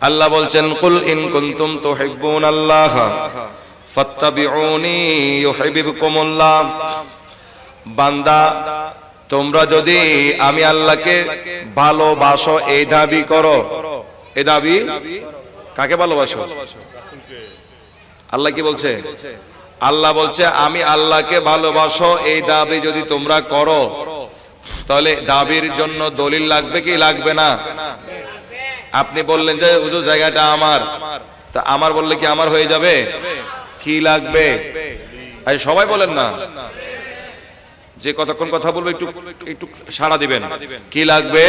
আল্লাহ বলছেন কুল ইন কুনতুম তুহিব্বুনাল্লাহ ফাত্তাবিউনি ইউহিব্বুকুমুল্লাহ। বান্দা তোমরা যদি আমি আল্লাহকে ভালোবাসো এই দাবি করো, এই দাবি কাকে ভালোবাসো? আল্লাহ কি বলছে? আল্লাহ বলছে আমি আল্লাহকে ভালোবাসো এই দাবি যদি তোমরা করো, তাহলে দাবির জন্য দলিল লাগবে কি লাগবে না? আপনি বললেন যে হুজুর জায়গাটা আমার, তা আমার বললে কি আমার হয়ে যাবে? কি লাগবে? আরে সবাই বলেন না, যে কতক্ষণ কথা বলবো একটু একটু সাড়া দিবেন। কি লাগবে?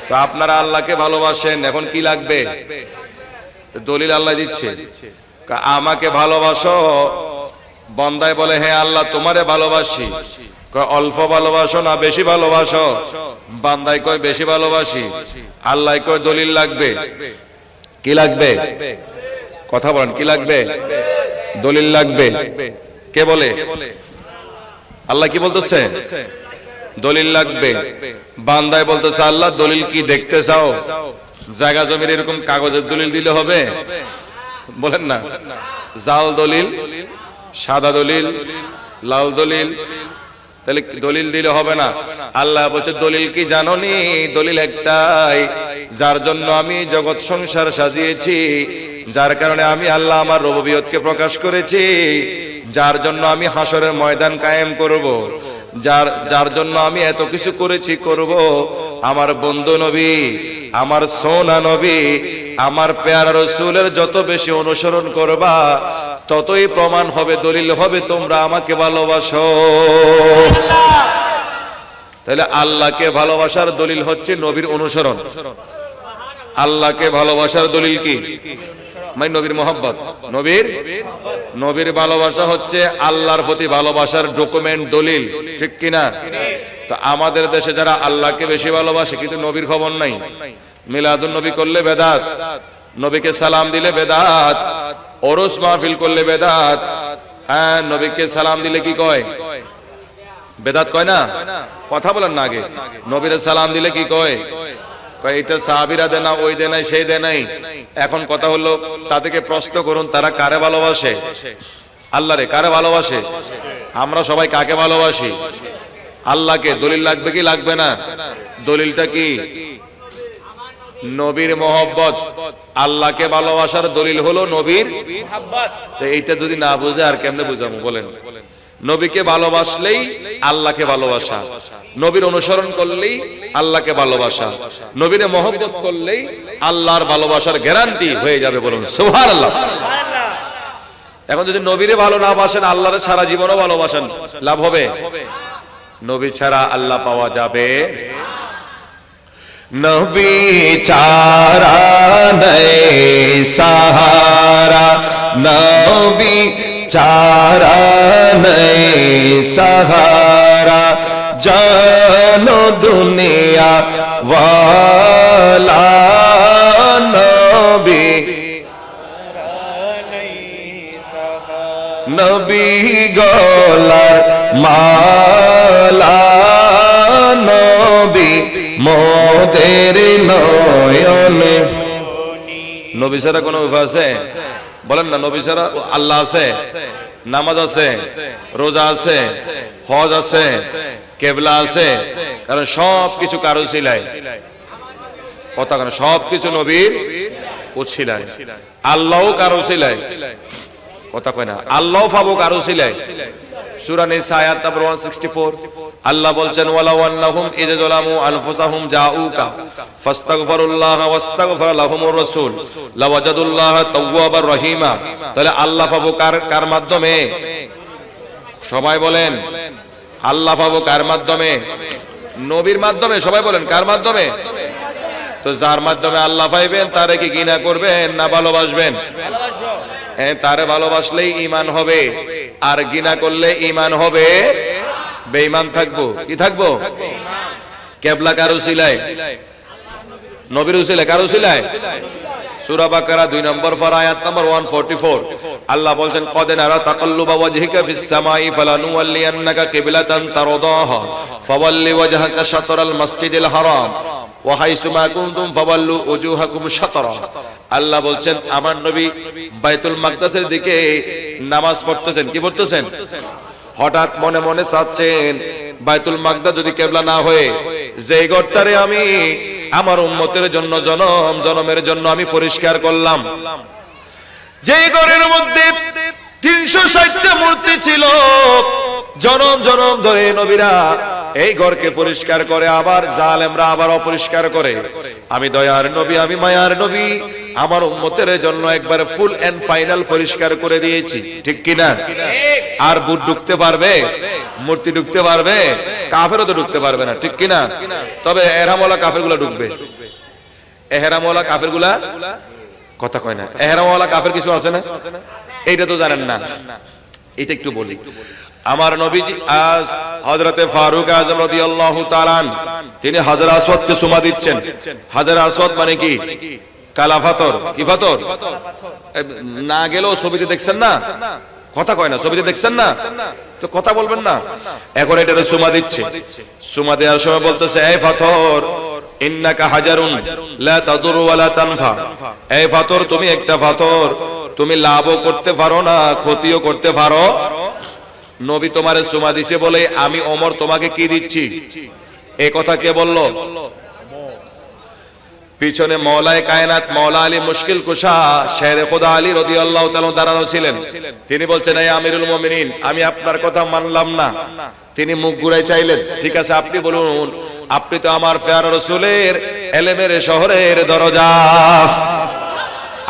তো আপনারা আল্লাহকে ভালোবাসেন, এখন কি লাগবে? দলিল আল্লাহ দিচ্ছে, আমাকে ভালোবাসো। বন্দায় বলে হ্যাঁ আল্লাহ তোমারে ভালোবাসি। অল্প ভালোবাসো না বেশি ভালোবাসো? বান্দায় কয় বেশি ভালোবাসি। আল্লাহ কয় দলিল লাগবে। কি লাগবে? কথা বলেন, কি লাগবে? দলিল লাগবে। কে বলে? আল্লাহ কি বলতেছে? দলিল লাগবে। বান্দায় বলতেছে আল্লাহ দলিল কি দেখতে চাও? জায়গা জমির এরকম কাগজের দলিল দিলে হবে? বলেন না, জাল দলিল, সাদা দলিল, লাল দলিল, তাহলে দলিল দিলে হবে না। আল্লাহ বলছে দলিল কি জানোনি? দলিল একটাই, যার জন্য আমি জগৎ সংসার সাজিয়েছি, যার কারণে আমি আল্লাহ আমার রুবুবিয়তকে প্রকাশ করেছি, যার জন্য আমি হাসরের ময়দান কায়েম করব, যার জন্য আমি এত কিছু করেছি করব। আমার বন্ধু নবী, আমার সোনা নবী, আমার পেয়ারা রাসূলের যত বেশি অনুসরণ করবা ততই প্রমাণ হবে, দলিল হবে তোমরা আমাকে ভালোবাসো। তাহলে আল্লাহকে ভালোবাসার দলিল হচ্ছে নবীর অনুসরণ। আল্লাহকে ভালোবাসার দলিল কি? মানে নবীর মহব্বত। নবীর ভালোবাসা হচ্ছে আল্লাহর প্রতি ভালোবাসার ডকুমেন্ট, দলিল, ঠিক কিনা? তো আমাদের দেশে যারা আল্লাহকে বেশি ভালোবাসে কিন্তু নবীর খবর নাই, মিলাদুন নবী করলে বেদাত, নবীকে সালাম দিলে বেদাত, ওরস মাহফিল করলে বেদাত। হ্যাঁ, নবীকে সালাম দিলে কি কয়? বেদাত কয় না? কথা বলেন না আগে। নবীরে সালাম দিলে কি কয়? এটা সাহাবীরা দেয় না, ওই দেয় নাই, সেই দেয় নাই। এখন কথা হলো তাদেরকে প্রশ্ন করুন তারা কারে ভালোবাসে? আল্লাহরে। কারে ভালোবাসে? আমরা সবাই কাকে ভালোবাসি? আল্লাহকে। দলিল লাগবে কি লাগবে না? দলিলটা কি? নবীর মহব্বত। আল্লাহকে ভালোবাসার দলিল হলো নবীর মহব্বত। তো এইটা যদি না বুঝে আর কেমনে বুঝাবো বলেন? নবীকে ভালোবাসলেই আল্লাহকে ভালোবাসা, নবীর অনুসরণ করলেই আল্লাহকে ভালোবাসা, নবীরে মহব্বত করলেই আল্লাহর ভালোবাসার গ্যারান্টি হয়ে যাবে। বলুন সুবহানাল্লাহ। এখন যদি নবীরে ভালো না বাসেন, আল্লাহরে সারা জীবনও ভালোবাসেন, লাভ হবে? নবী ছাড়া আল্লাহ পাওয়া যাবে? নবী ছাড়া নেই সাহারা, নবী ছাড়া নেই সাহারা, জানো দুনিয়া ওয়ালা নবী, নবী গলার মালা, নবী মোদের নয়নে। নবী ছাড়া কোনো উপায় আছে? বলেন না। নবী ছাড়া আল্লাহ আছে, নামাজ আছে, রোজা আছে, হজ আছে, কেবলা আছে, কারণ সবকিছু কারো ছিলায়। কথা কেন? সবকিছু নবীর উছিলায়। আল্লাহও কারো ছিলায়। কথা কয় না? আল্লাহও পাবো কারো ছিলায়। সূরা নিসা আয়াত নম্বর 164 আল্লাহ বলছেন ওয়ালাউ আন্নাহুম ইয যালামু আনফুসাহুম জাউকা ফাস্তাগফিরুল্লাহ ওয়াস্তাগফার লাহুমুর রাসূল লাওয়াজাদুল্লাহ তাওয়াবার রহিমা। তাহলে আল্লাহ পাবো কার মাধ্যমে? সবাই বলেন আল্লাহ পাবো কার মাধ্যমে? নবীর মাধ্যমে। সবাই বলেন কার মাধ্যমে? তো যার মাধ্যমে আল্লাহ পাইবেন তারে কি ঘৃণা করবেন না ভালোবাসবেন? হ্যাঁ, তারে ভালোবাসলেই ঈমান হবে, আর ঘৃণা করলে ঈমান হবে বেঈমান থাকবো। কি থাকবো? কিবলা কার উসিলায়? নবীর উসিলায়। কার উসিলায়? সূরা বাকারা 2 নম্বর পারা আয়াত নম্বর 144 আল্লাহ বলেন ক্বাদ নারা তাকাল্লুবা ওয়াজহিকা ফিস সামাই ফালানুওয়াল্লিয়ান্নাকা কিবলাতান তারদাহা ফাওয়াল্লি ওয়াজহাকা শাতরাল মাসজিদিল হারাম ওয়া হাইসুমা কুনতুম ফাওয়াল্লু উজুহাকুম শাতরা। আল্লাহ বলছেন আমার নবী বাইতুল মাকদাসের দিকে নামাজ পড়তেছেন। কি পড়তেছেন? হঠাৎ মনে মনে চাচ্ছেন বাইতুল মাকদাস যদি কিবলা না হয়ে যেই ঘরটারে আমি আমার উম্মতের জন্য জনম জনমের জন্য আমি পরিষ্কার করলাম, যে ঘরের মধ্যে 360টা মূর্তি ছিল, জনম জনম ধরে নবীরা এই ঘরকে পরিষ্কার করে, আবার জালেমরা আবার অপরিষ্কার করে, আমি দয়ার নবী, আমি মায়ার নবী আমার উম্মতের জন্য একবার ফুল এন্ড ফাইনাল পরিষ্কার করে দিয়েছি। ঠিক কিনা? আর বুট ঢুকতে পারবে? মূর্তি ঢুকতে পারবে? কাফেরও তো ঢুকতে পারবে না। ঠিক কিনা? তবে এহরামওয়ালা কাফেরগুলা ঢুকবে। এহরামওয়ালা কাফেরগুলা কথা কয় না। এহরামওয়ালা কাফের কিছু আছে না? এইটা তো জানেন না। এটা একটু বলি। আমার নবীজি আজ হযরতে ফারুক আযম রাদিয়াল্লাহু তাআলা তিনি হাজর আসওয়াদকে চুমা দিচ্ছেন। হাজর আসওয়াদ মানে কি? কালা পাথর। কি পাথর? না গেলেও ছবিতে দেখছেন না? কথা কয় না। ছবিতে দেখছেন না তো কথা বলবেন না। এখন এটারে চুমা দিচ্ছে। চুমা দেওয়ার সময় বলতেছে, এই পাথর ইন্নাকা হাজারুন লা তাদুর ওয়া লা তানফা। এই পাথর তুমি একটা পাথর, তুমি লাভও করতে পারো না, ক্ষতিও করতে পারো। নবী তোমারে চুমা দিছে বলে আমি ওমর তোমাকে কি দিচ্ছি? এই কথা কে বলল? পিছনে মওলায়ে কায়নাত মওলা আলী মুশকিল কুশা শেরে খোদা আলী রাদিয়াল্লাহু তাআলা দাঁড়ানো ছিলেন। তিনি বলছেন, এই আমিরুল মুমিনিন, আমি আপনার কথা মানলাম না। তিনি মুখ ঘুরাই চাইলেন, ঠিক আছে আপনি বলুন, আপনি তো আমার প্যারা রাসূলের ইলমের শহরের দরজা,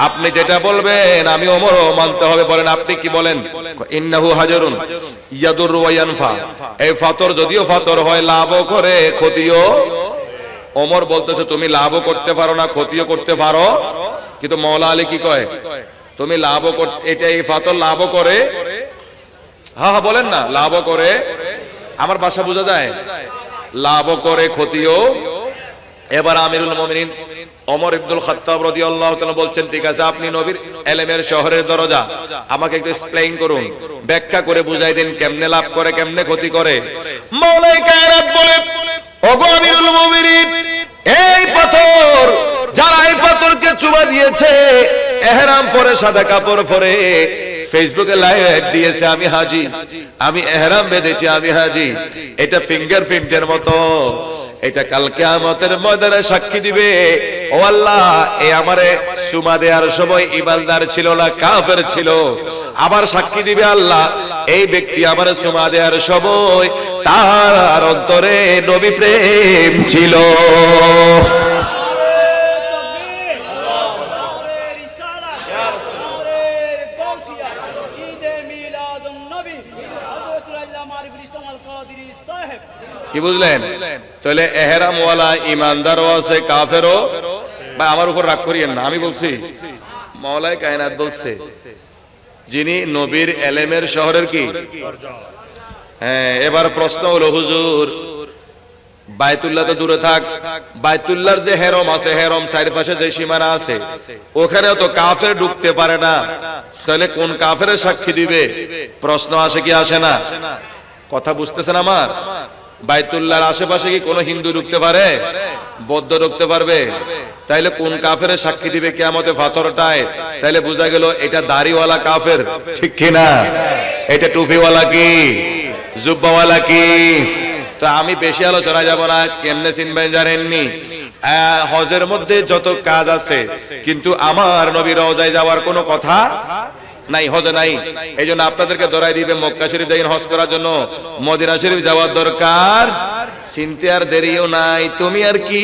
আপনি যেটা বলবেন আমি ওমরও মানতে হবে। বলেন আপনি কি বলেন? ইন্নাহু হাজারুন ইয়াদুর ওয়া ইয়ানফা। এই পাথর যদিও পাথর হয়, লাভও করে ক্ষতিও। ওমর বলতেছে তুমি লাভও করতে পারো না, ক্ষতিও করতে পারো। কিন্তু মওলা আলী কি কয়? তুমি লাভও করতে, এটা এই পাথর লাভও করে। হ্যাঁ হ্যাঁ বলেন না, লাভও করে। আমার ভাষা বোঝা যায়? লাভও করে ক্ষতিও। এবার আমিরুল মুমিনিন ওমর ইবনুল খাত্তাব রাদিয়াল্লাহু তাআলা বলছেন, ঠিক আছে আপনি নবীর ইলমের শহরের দরজা, আমাকে একটু এক্সপ্লেইন করুন, ব্যাখ্যা করে বুঝাই দিন কেমনে লাভ করে কেমনে ক্ষতি করে। মাওলায়ে কায়নাত বলে, ওগো আমিরুল মুমিনিন, এই পাথর, যারা এই পাথরকে চুমা দিয়েছে, ইহরাম পরে সাদা কাপড় পরে ফেসবুকে লাইভ দিয়েছে আমি হাজী, আমি ইহরাম বেঁধেছি আমি হাজী, এটা ফিঙ্গারপ্রিন্টের মতো, এটা কাল কিয়ামতের ময়দানে সাক্ষী দিবে, ও আল্লাহ এই আমারে চুমা দেওয়ার সময় ঈমানদার ছিল না কাফের ছিল। আবার সাক্ষী দিবে আল্লাহ এই ব্যক্তি আমারে চুমা দেওয়ার সময় তার অন্তরে নবী প্রেম ছিল। কি বুঝলেন? তাহলে এহরাম ওয়ালা ইমানদারও আছে কাফেরও। ভাই আমার উপর রাগ করিয়েন না, আমি বলছি, মাওলায়ে কায়নাত বলছে, যিনি নবীর ইলমের শহরের কি? হ্যাঁ। এবার প্রশ্ন হলো, হুজুর বাইতুল্লাহ তো দূরে থাক, বাইতুল্লাহর যে হেরম আছে, হেরম চারপাশে যে সীমানা আছে, ওখানেও তো কাফের ঢুকতে পারে না, তাহলে কোন কাফেরের সাক্ষী দিবে? প্রশ্ন আসে কি আসে না? কথা বুঝতেছেন আমার? বাইতুল্লাহর আশেপাশে কি কোনো হিন্দু ঢুকতে পারে? বৌদ্ধ ঢুকতে পারবে? তাইলে কোন কাফের সাক্ষী দিবে কিয়ামতে পাথরটায়? তাইলে বোঝা গেল এটা দাড়িওয়ালা কাফের। ঠিক কি না? এটা টুপিওয়ালা কি? জুব্বাওয়ালা কি? তো আমি বেশি আলোচনা যাব না। কেমনে চিনবেন জানেননি? হজের মধ্যে যত কাজ আছে, কিন্তু আমার নবীর রওজায় যাওয়ার কোনো কথা নাই, হজে নাই। এই জন্য আপনাদেরকে ধরাই দিবে, মক্কা শরীফ যাইন হজ করার জন্য, মদিনা শরীফ যাওয়ার দরকার, চিনতে আর দেরিও নাই। তুমি আর কি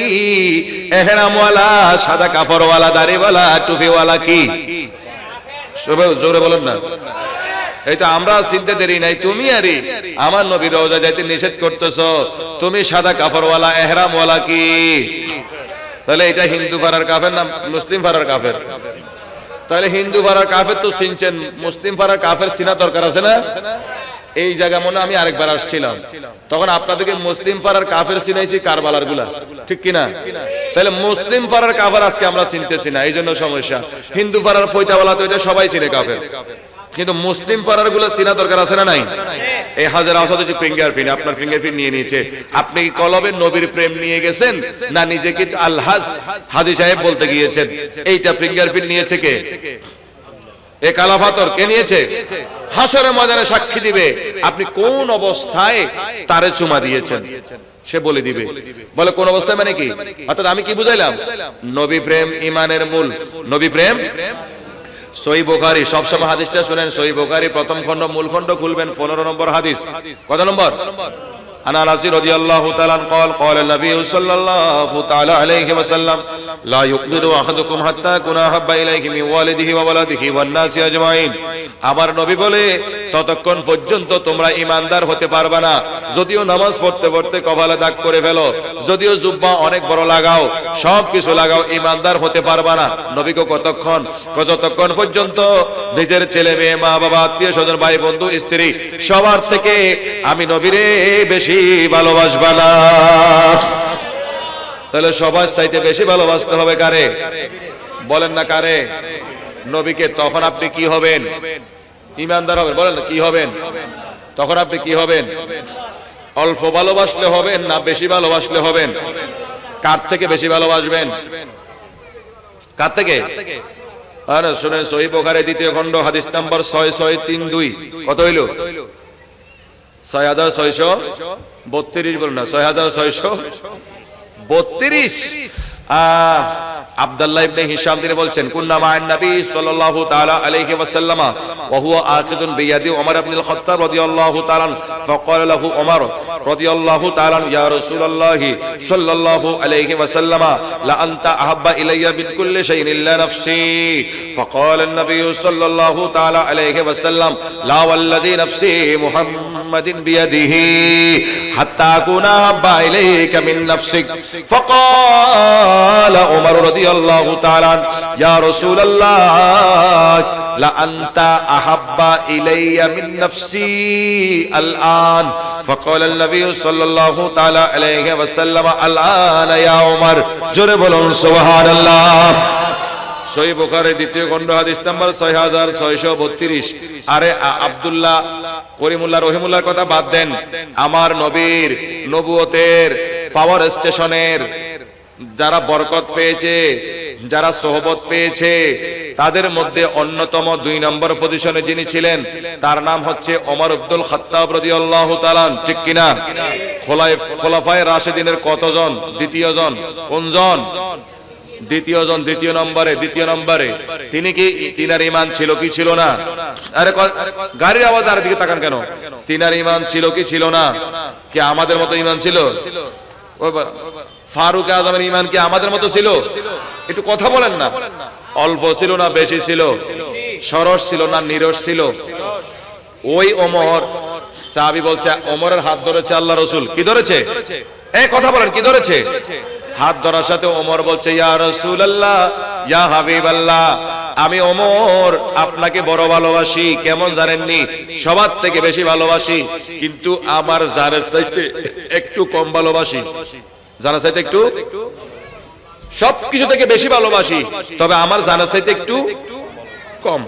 এহরামওয়ালা, সাদা কাপড়ওয়ালা, দাড়িওয়ালা, টুপিওয়ালা কি? জোরে বলুন না। এই তো আমরা চিনতে দেরি নাই। তুমি আরে আমার নবীর রওজা যাইতে নিষেধ করতেছো, তুমি সাদা কাপড়ওয়ালা এহরামওয়ালা কি? তাহলে এটা হিন্দু পাড়ার কাফের না মুসলিম পাড়ার কাফের? তাহলে হিন্দু পাড়ার কাফের তো চিনছেন, মুসলিম পাড়ার কাফের চিনা দরকার আছে না? এই জায়গা মনে আমি আরেকবার আসছিলাম, তখন আপনাদেরকে মুসলিম পাড়ার কাফের চিনাইছি কারবালার গুলা, ঠিক কিনা? তাহলে মুসলিম পাড়ার কাফের আজকে আমরা চিনতেছি না, এই জন্য সমস্যা। হিন্দু পাড়ার ফয়তাওয়ালা তো এটা সবাই চিনে কাফের, কিন্তু মুসলিম পাড়ার গুলা চিনা দরকার আছে না নাই? এই হাজার আসাদ হচ্ছে ফিঙ্গারপ্রিন্ট, আপনার ফিঙ্গারপ্রিন্ট নিয়ে নিয়েছে। আপনি কি কলবে নবীর প্রেম নিয়ে গেছেন, না নিজেকে আলহাজ হাজী সাহেব বলতে গিয়েছেন? এইটা ফিঙ্গারপ্রিন্ট নিয়েছে কে? এ কালা পাথর কে নিয়েছে? হাসরের ময়দানে সাক্ষী দিবে আপনি কোন অবস্থায় তারে চুমা দিয়েছেন, সে বলে দিবে। বলে কোন অবস্থায় মানে কি? অর্থাৎ আমি কি বুঝাইলাম? নবী প্রেম ইমানের মূল। নবী প্রেম সহিহ বুখারী, সবসময় হাদিসটা শুনেন। সহিহ বুখারী প্রথম খণ্ড মূল খণ্ড খুলবেন, 15 নম্বর হাদিস। কত নম্বর? আন আনাস রাদিয়াল্লাহু তাআলা قال قال النبي صلى الله تعالى عليه وسلم لا يؤمن احدكم حتى يكون احب اليه من والده وولده والناس اجمعين। আমার নবী বলে ততক্ষণ পর্যন্ত তোমরা ঈমানদার হতে পারবে না, যদিও নামাজ পড়তে পড়তে কপালে দাগ করে ফেলো, যদিও জুব্বা অনেক বড় লাগাও, সব কিছু লাগাও, ঈমানদার হতে পারবে না। নবীকে কতক্ষণ? যতক্ষণ পর্যন্ত নিজের ছেলে মেয়ে, মা বাবা, আত্মীয় স্বজন, ভাই বন্ধু, স্ত্রী সবার থেকে আমি নবীরে বেশি ভালোবাসবা না। তাহলে সবার চাইতে বেশি ভালোবাসতে হবে কারে? বলেন না কারে? নবীকে। তখন আপনি কি হবেন? ঈমানদার হবেন। বলেন না কি হবেন? তখন আপনি কি হবেন? অল্প ভালোবাসলে হবেন না বেশি ভালোবাসলে হবেন? কার থেকে বেশি ভালোবাসবেন? কার থেকে? আরে শুনেন, সহিহ বুখারী দ্বিতীয় খণ্ড হাদিস নাম্বার 6632। কত হইল? 6632। বলুন না 6632। আব্দুল্লাহ ইবনে হিশাম তিনি বলছেন, কুন্না মা'আন নবী সাল্লাল্লাহু তাআলা আলাইহি ওয়াসাল্লাম ওয়া হুয়া আখিযুন বিয়াদি ওমর ইবনে আল খাত্তাব রাদিয়াল্লাহু তাআলা ফাকালা লাহু ওমর রাদিয়াল্লাহু তাআলা ইয়া রাসূলুল্লাহ সাল্লাল্লাহু আলাইহি ওয়াসাল্লাম লা আনতা আহাব্বা ইলাইয়া মিন কুল্লি শাইইন ইল্লা নাফসি। ফাকালা আন-নবী সাল্লাল্লাহু তাআলা আলাইহি ওয়াসাল্লাম লা ওয়াল্লাযী নাফসি মুহাম্মাদিন বিয়াদিহি হাত্তা কুনা আহাব্বা ইলাইকা মিন নাফসিক। ফাকালা ওমর রাদিয়াল্লাহু তাআলা ইয়া রাসূলুল্লাহ লা আনতা আহাব্বা ইলাইয়া মিন নাফসি আল-আন। ফাকালা আন-নবী সাল্লাল্লাহু তাআলা আলাইহি ওয়াসাল্লাম আল-আন ইয়া ওমর। জোরে বলুন সুবহানাল্লাহ। সহিহ বুখারী দ্বিতীয় খণ্ড হাদিস নাম্বার 6632। আরে আব্দুল্লাহ করিমুল্লাহ রহিমুল্লাহর কথা বাদ দেন, আমার নবীর নবুয়তের পাওয়ার স্টেশনের যারা বরকত পেয়েছে, যারা সোহবত পেয়েছে, তাদের মধ্যে অন্যতম 2 নম্বর পজিশনে যিনি ছিলেন তার নাম হচ্ছে ওমর ইবনুল খাত্তাব রাদিয়াল্লাহু তাআলা। ঠিক কিনা? খোলাফায়ে রাশিদিনের কতজন? দ্বিতীয় জন। কোন জন? দ্বিতীয় জন। দ্বিতীয় নম্বরে তিনি কি, তিনার ঈমান ছিল কি ছিল না? আরে গাড়ির আওয়াজ আর দিকে তাকান কেন? তিনার ঈমান ছিল কি ছিল না? কি আমাদের মতো ঈমান ছিল? ফারুক আজমের ঈমান কি আমাদের মতো ছিল? একটু কথা বলেন না। অল্প ছিল না বেশি ছিল? সরস ছিল না নিরস ছিল? ওই ওমর, সাহাবী বলছে ওমরের হাত ধরেছে আল্লাহ রাসূল। কি ধরেছে? এই কথা বলেন, কি ধরেছে? হাত ধরার সাথে ওমর বলছে ইয়া রাসূলুল্লাহ, ইয়া হাবিবাল্লাহ, আমি ওমর আপনাকে বড় ভালোবাসি। কেমন জানেননি? সবার থেকে বেশি ভালোবাসি, কিন্তু আমার জানের চাইতে একটু কম ভালোবাসি। জানার চাইতে একটু, সবকিছু থেকে বেশি ভালোবাসি, তবে আমার জানার চাইতে একটু কম।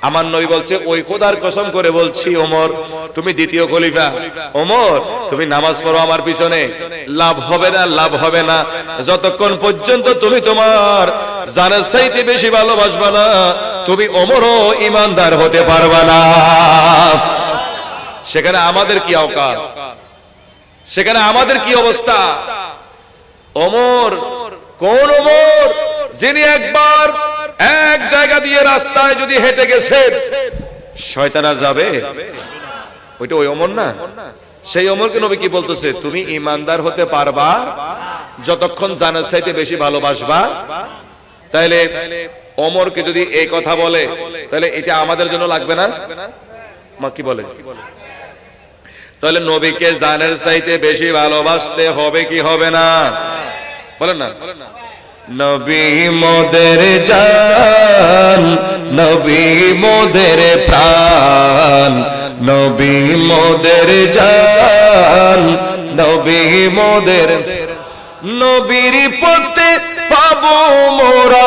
আমার নবী বলছে ওই খোদার কসম করে বলছি ওমর, তুমি দ্বিতীয় খলিফা। ওমর তুমি নামাজ পড়ো আমার পিছনে, লাভ হবে না, লাভ হবে না যতক্ষণ পর্যন্ত তুমি তোমার জানার চাইতে বেশি ভালোবাসবা না, তুমি ওমরও ঈমানদার হতে পারবা না। সেখানে আমাদের কি অবকাশ? সেখানে আমাদের কি অবস্থা? ওমর কোন ওমর? যিনি একবার এক জায়গা দিয়ে রাস্তায় যদি হেঁটে গেছে শয়তান আর যাবে? ওইটা ওই ওমর না? সেই ওমরকে নবী কি বলতেছে? তুমি ঈমানদার হতে পারবা যতক্ষণ জানার চাইতে বেশি ভালোবাসবা। তাইলে ওমরকে যদি এই কথা বলে, তাহলে এটা আমাদের জন্য লাগবে না? মা কি বলে? তাহলে নবীকে জানের চাইতে বেশি ভালোবাসতে হবে কি হবে না? বলেন না। নবী মোদের জান, নবী মোদের প্রাণ, নবী মোদের জান, নবী মোদের। নবীর পথে পাবো মোরা,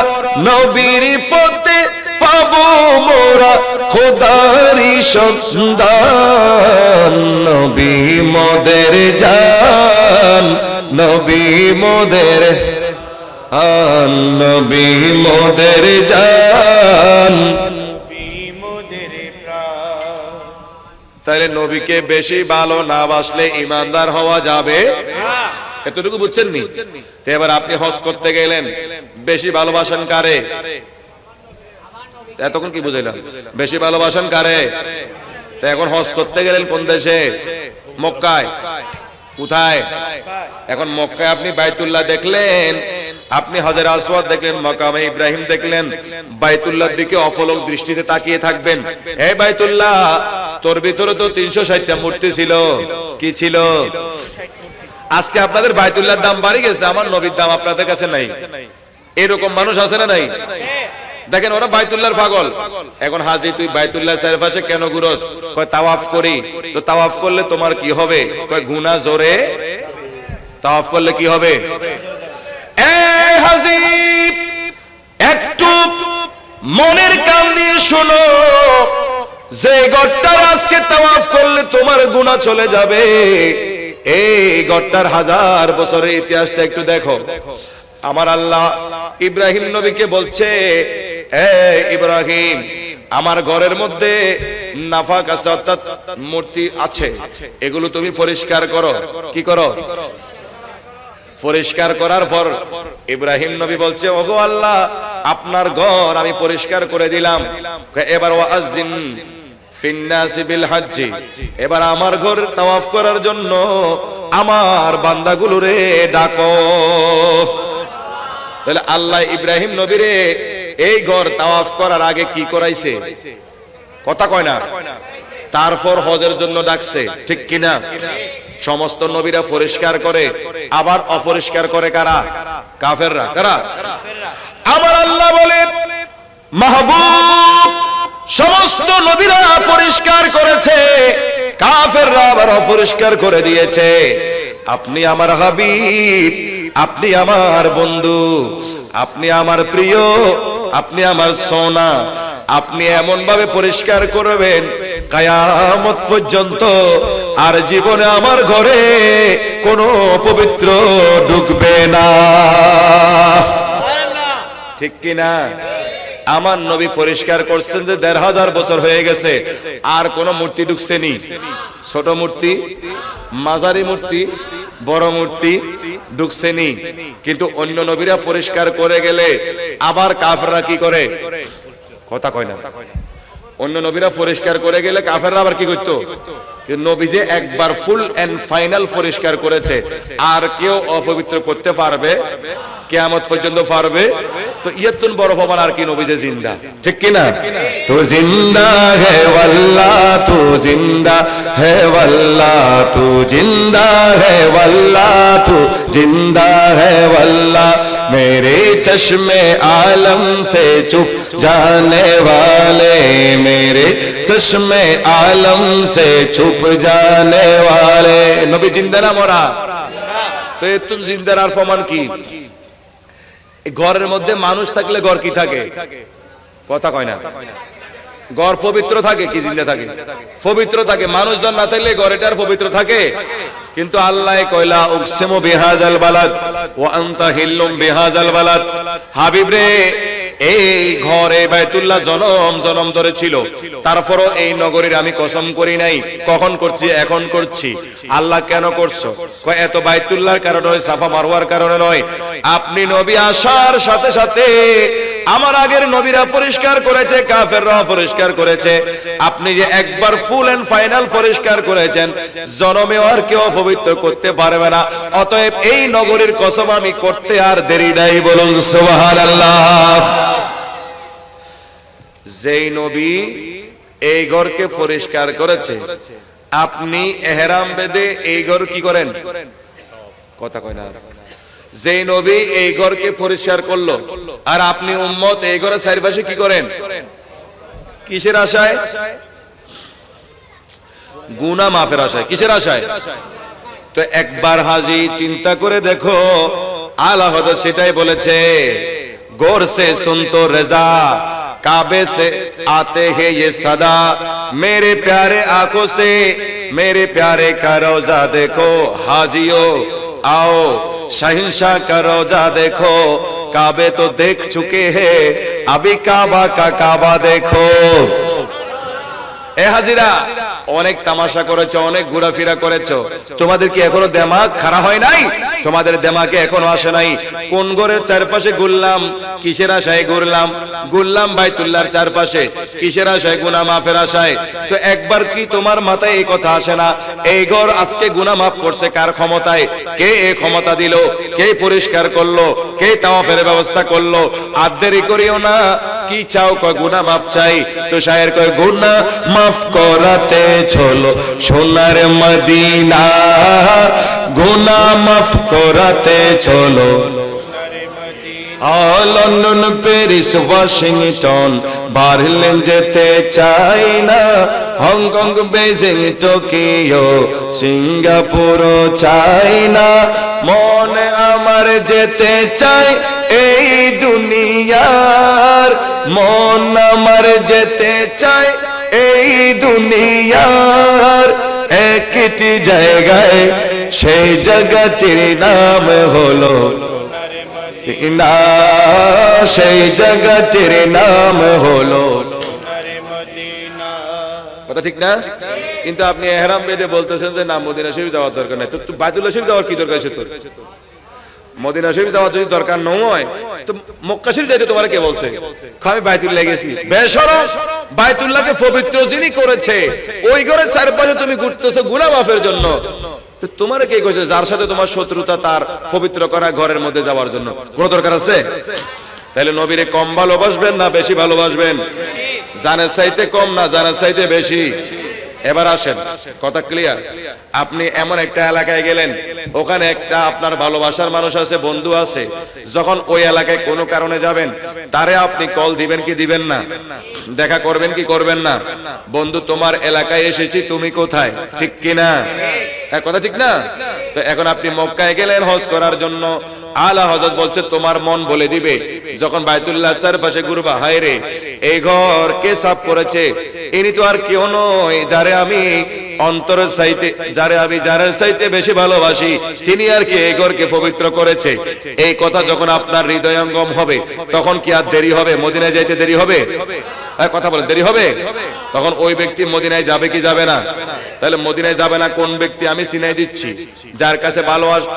নবীর পথে পাবো মোরা খোদারি সন্ধান। নবী মোদের জান, নবী মোদের নবী মোদের জান, তাহলে নবীকে বেশি ভালো না বাসলে ইমানদার হওয়া যাবে? এতটুকু বুঝছেন নি? তো এবার আপনি হজ করতে গেলেন, বেশি ভালোবাসেন কারে? এতক্ষণ কি বুঝাইলাম? বেশি ভালোবাসেন কারে? তো এখন হজ করতে গেলেন কোন দেশে? মক্কায়। কোথায়? এখন মক্কায় আপনি বাইতুল্লাহ দেখলেন, আপনি হাজরে আসওয়াদ দেখলেন, মাকামে ইব্রাহিম দেখলেন, বাইতুল্লাহর দিকে অপলক দৃষ্টিতে তাকিয়ে থাকবেন। এই বাইতুল্লাহ, তোর ভিতরে তো 360টা মূর্তি ছিল। কি ছিল? আজকে আপনাদের বাইতুল্লাহর দাম বাড়ি গেছে, আমার নবীর দাম আপনাদের কাছে নাই। এরকম মানুষ আছে না নাই? দেখেন ওরা বাইতুল্লাহর পাগল। এখন হাজি তুই বাইতুল্লাহ চারপাশে কেন ঘুরোস? কয় তাওয়াফ করি। তো তাওয়াফ করলে তোমার কি হবে? কয় গুনাহ জোরে। তাওয়াফ করলে কি হবে? এই হাজি, একটু মনের কান দিয়ে শোনো, যে গড়টার আজকে তাওয়াফ করলে তোমার গুনাহ চলে যাবে, এই গড়টার 1000 বছরের ইতিহাসটা একটু দেখো। আমার আল্লাহ ইব্রাহিম নবীকে বলছে, এই ইব্রাহিম, আমার ঘরের মধ্যে নাফাক আছে, অর্থাৎ মূর্তি আছে, এগুলো তুমি পরিষ্কার করো। কি করো? পরিষ্কার করার পর ইব্রাহিম নবী বলছে, ওগো আল্লাহ, আপনার ঘর আমি পরিষ্কার করে দিলাম, এবার ওয়াজিন ফিন্নাসি বিল হজ্জি, এবার আমার ঘর তাওয়াফ করার জন্য আমার বান্দাগুলোরে ডাকো। তাহলে আল্লাহ ইব্রাহিম নবীরে এই ঘর তাওয়াফ করার আগে কি করাইছে? কথা কয় না? তারপর হজের জন্য ডাকছে, ঠিক কিনা? সমস্ত নবীরা পরিষ্কার করে, আবার অপরিষ্কার করে কারা? কাফেররা। কারা? আমার আল্লাহ বলে, মাহবুব, সমস্ত নবীরা পরিষ্কার করেছে, কাফেররা আবার অপরিষ্কার করে দিয়েছে। আপনি আমার হাবিব, আপনি আমার বন্ধু, আপনি আমার প্রিয়, আপনি আমার সোনা, আপনি এমন ভাবে পরিষ্কার করবেন কিয়ামত পর্যন্ত আর জীবনে আমার ঘরে কোনো পবিত্র ঢুকবে না। ঠিক কি না? আমার নবী পরিষ্কার করছেন যে 1500 বছর হয়ে গেছে, আর কোন মূর্তি ঢুকছেনি। ছোট মূর্তি, মাঝারি মূর্তি, বড় মূর্তি ঢুকছেনি। কিন্তু অন্য নবীরা পরিষ্কার করে গেলে আবার কাফেররা কি করে? কথা কয় না? অন্য নবীরা পরিষ্কার করে গেলে কাফেররা আবার কি করতো? নবী যে একবার ফুল এন্ড ফাইনাল পরিষ্কার করেছে, আর কেউ অপবিত্র করতে পারবে? কিয়ামত পর্যন্ত পারবে? তো ইয়াতুন বড় হবার আর কি, নবী যে জিন্দা। ঠিক কি না? তো জিন্দা হে ওয়াল্লাহ, তু জিন্দা হে ওয়াল্লাহ, তু জিন্দা হে ওয়াল্লাহ, তু জিন্দা হে ওয়াল্লাহ, मेरे चश्मे आलम से चुप जाने वाले, मेरे चश्मे आलम से छुप जाने वाले। नबी जिंदा ना मरा? তো এতুন জিন্দার আর প্রমাণ কি? ঘরের মধ্যে মানুষ থাকলে ঘর কি থাকে? কথা কয় না? ঘর পবিত্র থাকে কি জিন্দা থাকে? পবিত্র থাকে। মানুষজন না থাকলে ঘর এটার পবিত্র থাকে? কিন্তু আল্লাহ কয়লা উকসিমু বিহাজাল বালাদ ওয়া আনতা হিল্লুম বিহাজাল বালাদ, হাবিব রে, এই ঘরে বাইতুল্লাহ জনম জনম ধরে ছিল, তারপরও এই নগরীর আমি কসম করি নাই। কখন করছি? এখন করছি। আল্লাহ কেন করছো? কয় এত বাইতুল্লাহর কারণে নয়, সাফা মারওয়ার কারণে নয়। আপনি নবী আসার সাথে সাথে আমার আগের নবীরা পরিষ্কার করেছে, কাফেররা পরিষ্কার করেছে। আপনি যে একবার ফুল এন্ড ফাইনাল পরিষ্কার করেছেন, জনমে আর কেউ পবিত্র করতে পারবে না। অতএব এই নগরীর কসম আমি করতে আর দেরি নাই। বলুন সুবহানাল্লাহ। যেই নবী এই ঘরকে পরিষ্কার করেছে, আপনি ইহরাম বেঁধে এই ঘর কি করেন? কথা কয় না? যেই নবী এই ঘরকে পরিষ্কার করলো, আর আপনি উম্মত এই ঘরের চারপাশে কি করেন? কিসের আশায়? গুনাহ মাফের আশায়। কিসের আশায়? তো একবার হাজি চিন্তা করে দেখো, আলা হযরত সেটাই বলেছে, গৌর সে সুনতো রেজা, काबे से आते हैं ये सदा, मेरे प्यारे आंखों से मेरे प्यारे का रोजा देखो, हाजियो आओ शहंशाह का रोजा देखो, काबे तो देख चुके हैं अभी काबा का काबा देखो। এ হাজিরা অনেক তামাশা করেছো, অনেক ঘোরাফেরা করেছো, তোমাদের কি এখনো দিমাগ খারাপ হয় নাই? তোমাদের দিমাগে এখনো আসে নাই কোন ঘরের চারপাশে ঘুরলাম, কিসের আশায় ঘুরলাম? ঘুরলাম বাইতুল্লাহর চারপাশে, কিসের আশায়? গুনাহ মাফের আশায়। তো একবার কি তোমার মাথায় এই কথা আসে না, এই ঘর আজকে গুনাহ মাফ করছে কার ক্ষমতায়? কে এই ক্ষমতা দিল? কে পরিষ্কার করলো? কে তাওয়াফের ব্যবস্থা করলো? আর দেরি করিও না, কি চাও? কয় গুনাহ মাফ চাই। তো শায়ের কয় গুনাহ মাফ করাতে চলো সোনার মদিনা, গুনাহ মাফ করাতে চলো লন্ডন প্যারিস ওয়াশিংটন বার্লিন যেতে চাই না, হংকং বেজিং টোকিও সিঙ্গাপুরও চাই না, মন আমার যেতে চাই এই দুনিয়ার, মন আমার যেতে চাই এই দুনিয়ার একটি জায়গায়, সেই জায়গাটির নাম হলো না, সেই জায়গাটির নাম হলো কথা ঠিক না? কিন্তু আপনি ইহরাম বেঁধে বলতেছেন যে না মদিনা শরীফ যাওয়ার দরকার নাই। তো বাইতুল্লাহ শরীফ যাওয়ার কি দরকার আছে? তোর মদিনা শরীফ যাওয়ার যদি দরকার নয় তো মক্কা শরীফ যাইতে তোমার কে বলছে? আমি বাইতুল্লাহ গেছি। বেশরম, বাইতুল্লাহকে পবিত্র যিনি করেছে ওই ঘরে চারপাশে তুমি ঘুরতেছো গুনাহ মাফের জন্য। তো তোমার কে কইছে যার সাথে তোমার শত্রুতা তার পবিত্র করা ঘরের মধ্যে যাওয়ার জন্য কোনো দরকার আছে? তাহলে নবীরে কম ভালোবাসবেন না বেশি ভালোবাসবেন? জানের চাইতে কম না জানের চাইতে বেশি? এবার আসেন, কথা ক্লিয়ার। আপনি এমন একটা এলাকায় গেলেন, ওখানে একটা আপনার ভালোবাসার মানুষ আছে, বন্ধু আছে, যখন ওই এলাকায় কোনো কারণে যাবেন তারে আপনি কল দিবেন কি দিবেন না? দেখা করবেন কি করবেন না? বন্ধু তোমার এলাকায় এসেছি, তুমি কোথায়? ঠিক কিনা? কথা ঠিক না? তো এখন আপনি মক্কায় গেলেন হজ করার জন্য, আলা হযরত বলছে তোমার মন বলে দিবে যখন বাইতুল্লাহ চারপাশে ঘুরবা, হায় রে এই ঘর কে সাফ করেছে? ইনি তো আর কেউ নয় যারে আমি অন্তরের চাইতে, যারে আমি জানের চাইতে বেশি ভালোবাসি, তিনি আর কি এই ঘরকে পবিত্র করেছে। এই কথা যখন আপনার হৃদয়ঙ্গম হবে তখন কি আর দেরি হবে? মদিনায় যাইতে দেরি হবে? কথা বলেন, দেরি হবে? তখন ওই ব্যক্তি মদিনায় যাবে কি যাবে না? তাহলে মদিনায় যাবে না কোন ব্যক্তি? আমি চিনাই দিচ্ছি, যার কাছে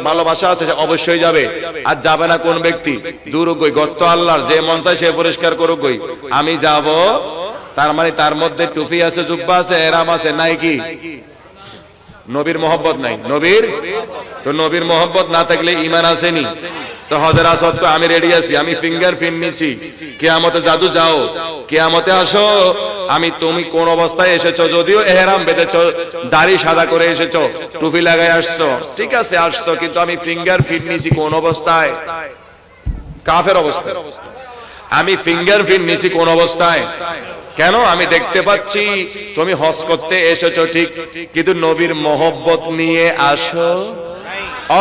ভালোবাসা আছে সে অবশ্যই যাবে। আর যাবে না কোন ব্যক্তি? দূর গই, গর্ত আল্লাহর, যে মন চায় সে পরিষ্কার করুক গই, আমি যাব। তার মানে তার মধ্যে টুপি আছে, জুব্বা আছে, এরাম আছে, নাই কি? নবীর মহব্বত নাই। নবীর তো নবীর মহব্বত না থাকলে ঈমান আসেনি। তো হযরত আসদ তো আমি রেডি আছি, আমি ফিঙ্গার প্রিন্ট নিছি, কিয়ামতে জাদু যাও, কিয়ামতে আসো, আমি তুমি কোন অবস্থায় এসেছো? যদিও ইহরাম বেঁধেছো, দাড়ি সাদা করে এসেছো, টুপি লাগায় আসছো, ঠিক আছে আসছো, কিন্তু আমি ফিঙ্গার প্রিন্ট নিছি কোন অবস্থায়? কাফের অবস্থায়। আমি ফিঙ্গার প্রিন্ট নিছি কোন অবস্থায়? কেন? আমি দেখতে পাচ্ছি তুমি হজ করতে এসেছো ঠিক, কিন্তু নবীর মহব্বত নিয়ে আসো।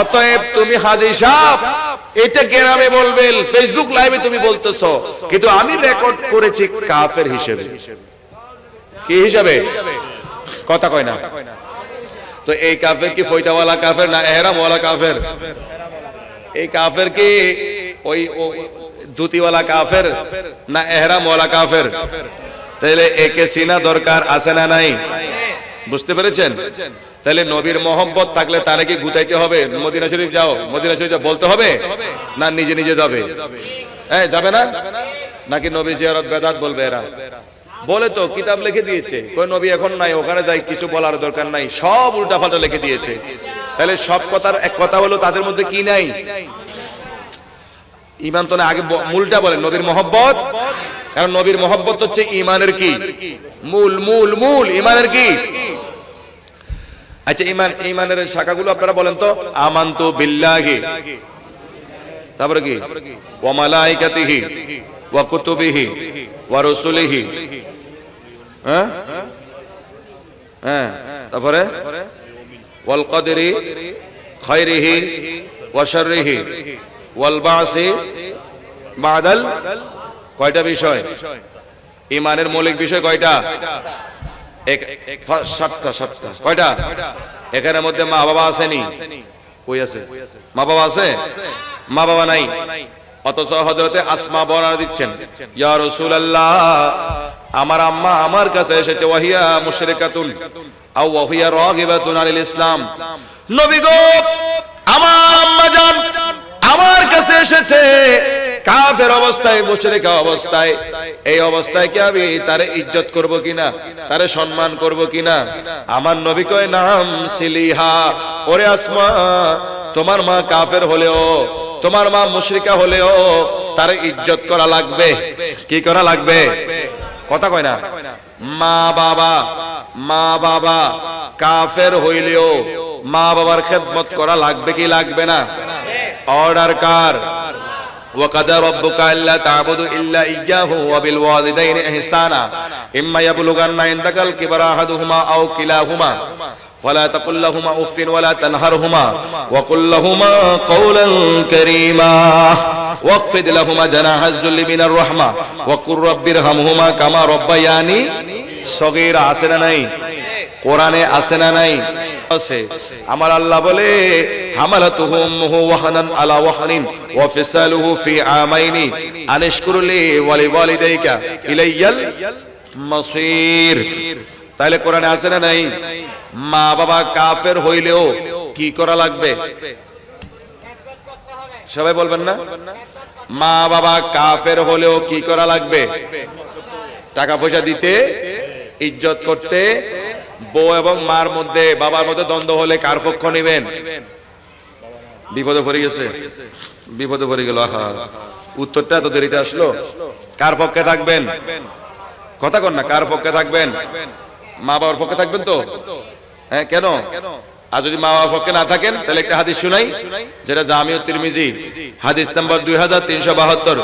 অতএব তুমি হাজী সাহেব এটা গ্রামে বলবেন, ফেসবুক লাইভে তুমি বলতেছো, কিন্তু আমি রেকর্ড করেছি কাফের হিসেবে। কি হিসাবে? কথা কয় না। তো এই কাফের কি ফয়দাওয়ালা কাফের না এহরামওয়ালা কাফের? এই কাফের কি ওই ধুতিওয়ালা কাফের না এহরামওয়ালা কাফের? তাহলে একে চিনা দরকার আছে না নাই? বুঝতে পেরেছেন? তাহলে নবীর মহব্বত থাকলে তারে কি গুতাইতে হবে মদিনা শরীফ যাও, মদিনা শরীফ যাও বলতে হবে না নিজে নিজে যাবে? হ্যাঁ যাবে না? নাকি নবী জিয়ারত বেদাত বলবে? এরা বলে তো কিতাব লিখে দিয়েছে, কই নবী এখন নাই, ওখানে যাই কিছু বলার দরকার নাই, সব উল্টাপাল্টা লিখে দিয়েছে। তাহলে সব কথার এক কথা হলো তাদের মধ্যে কি নাই? ঈমান তো না। আগে মূলটা বলেন, নবীর মহব্বত। কারণ নবীর মহব্বত হচ্ছে ঈমানের কি মূল, মূল মূল ঈমানের কি? আচ্ছা ঈমানের শাখাগুলো আপনারা বলেন তো। আমানতু বিল্লাহি, তারপরে কি? ওয়া মালাইকাতিহি ওয়া কুতুবিহি ওয়া রাসূলিহি, হ্যাঁ হ্যাঁ, তারপরে ওয়াল কদরি খায়রিহি ওয়া শাররিহি ওয়াল বাসি বাদাল। কয়টা বিষয়? ইমানের মৌলিক বিষয় কয়টা? সাতটা। কয়টা? এখানের মধ্যে মা বাবা আসেনি? কই আছে? মা বাবা আছে? মা বাবা নাই। অথচ হযরতে আসমা বর্ণনা দিচ্ছেন, ইয়া রাসূলুল্লাহ, আমার আম্মা আমার কাছে এসেছে, ওয়াহিয়া মুশরিকাতুন আও ওয়াহিয়া রাগিবাতুন আনিল ইসলাম। নবী গো, আমার আম্মা জান আমার কাছে এসেছে কাফের অবস্থায়, মুশরিকা অবস্থায়। এই অবস্থায় কি আমি তারে ইজ্জত করব কিনা, তারে সম্মান করব কিনা? আমার নবী কয়, নাম সিলিহা, ওরে আসমা, তোমার মা কাফের হলেও, তোমার মা মুশরিকা হলেও তার ইজ্জত করা লাগবে। কি করা লাগবে? কথা কয় না। মা বাবা কাফের হইলেও মা বাবার খেদমত করা লাগবে কি লাগবে না? অর্ডার কার? وَقَضَى رَبُّكَ أَلَّا تَعْبُدُوا إِلَّا إِيَّاهُ وَبِالْوَالِدَيْنِ إِحْسَانًا إِمَّا يَبْلُغَنَّ عِندَكَ الْكِبَرَ أَحَدُهُمَا أَوْ كِلَاهُمَا فلا تقل لهما اف ولا تنهرهما وقل لهما قولا كريما واخفض لهما جناح الذل من الرحمة وقل رب ارحمهما كما ربياني صغيرا। আছে না নাই? কোরআনে আছে না নাই? আছে। আমার আল্লাহ বলে, হামালাতুহু উম্মুহু ওয়াহানান আলা ওয়াহানিন ওয়া ফিসালুহু ফি আমাইনি আনিশকুর লি ওয়া লিওয়ালিদাইকা ইলাইয়াল মাসির। তাহলে কোরআনে আছে না নাই? মা বাবা কাফের হইলেও কি করা লাগবে? সবাই বলবেন না? মা বাবা কাফের হলেও কি করা লাগবে? টাকা পয়সা দিতে, ইজ্জত করতে। বউ এবং মার মধ্যে, বাবার মধ্যে দ্বন্দ্ব হলে কার পক্ষ নেবেন? বিপদে পড়ে গেছে, বিপদে পড়ে গেল। উত্তরটা এত দেরিতে আসলো। কার পক্ষে থাকবেন? কথা কন না, কার পক্ষে থাকবেন? মা বাবার পক্ষে থাকবেন তো? হ্যাঁ, কেন? আর যদি মা বাবার পক্ষে না থাকেন, তাহলে একটা হাদিস শুনাই, যেটা জামিউত তিরমিজি হাদিস নাম্বার 2372,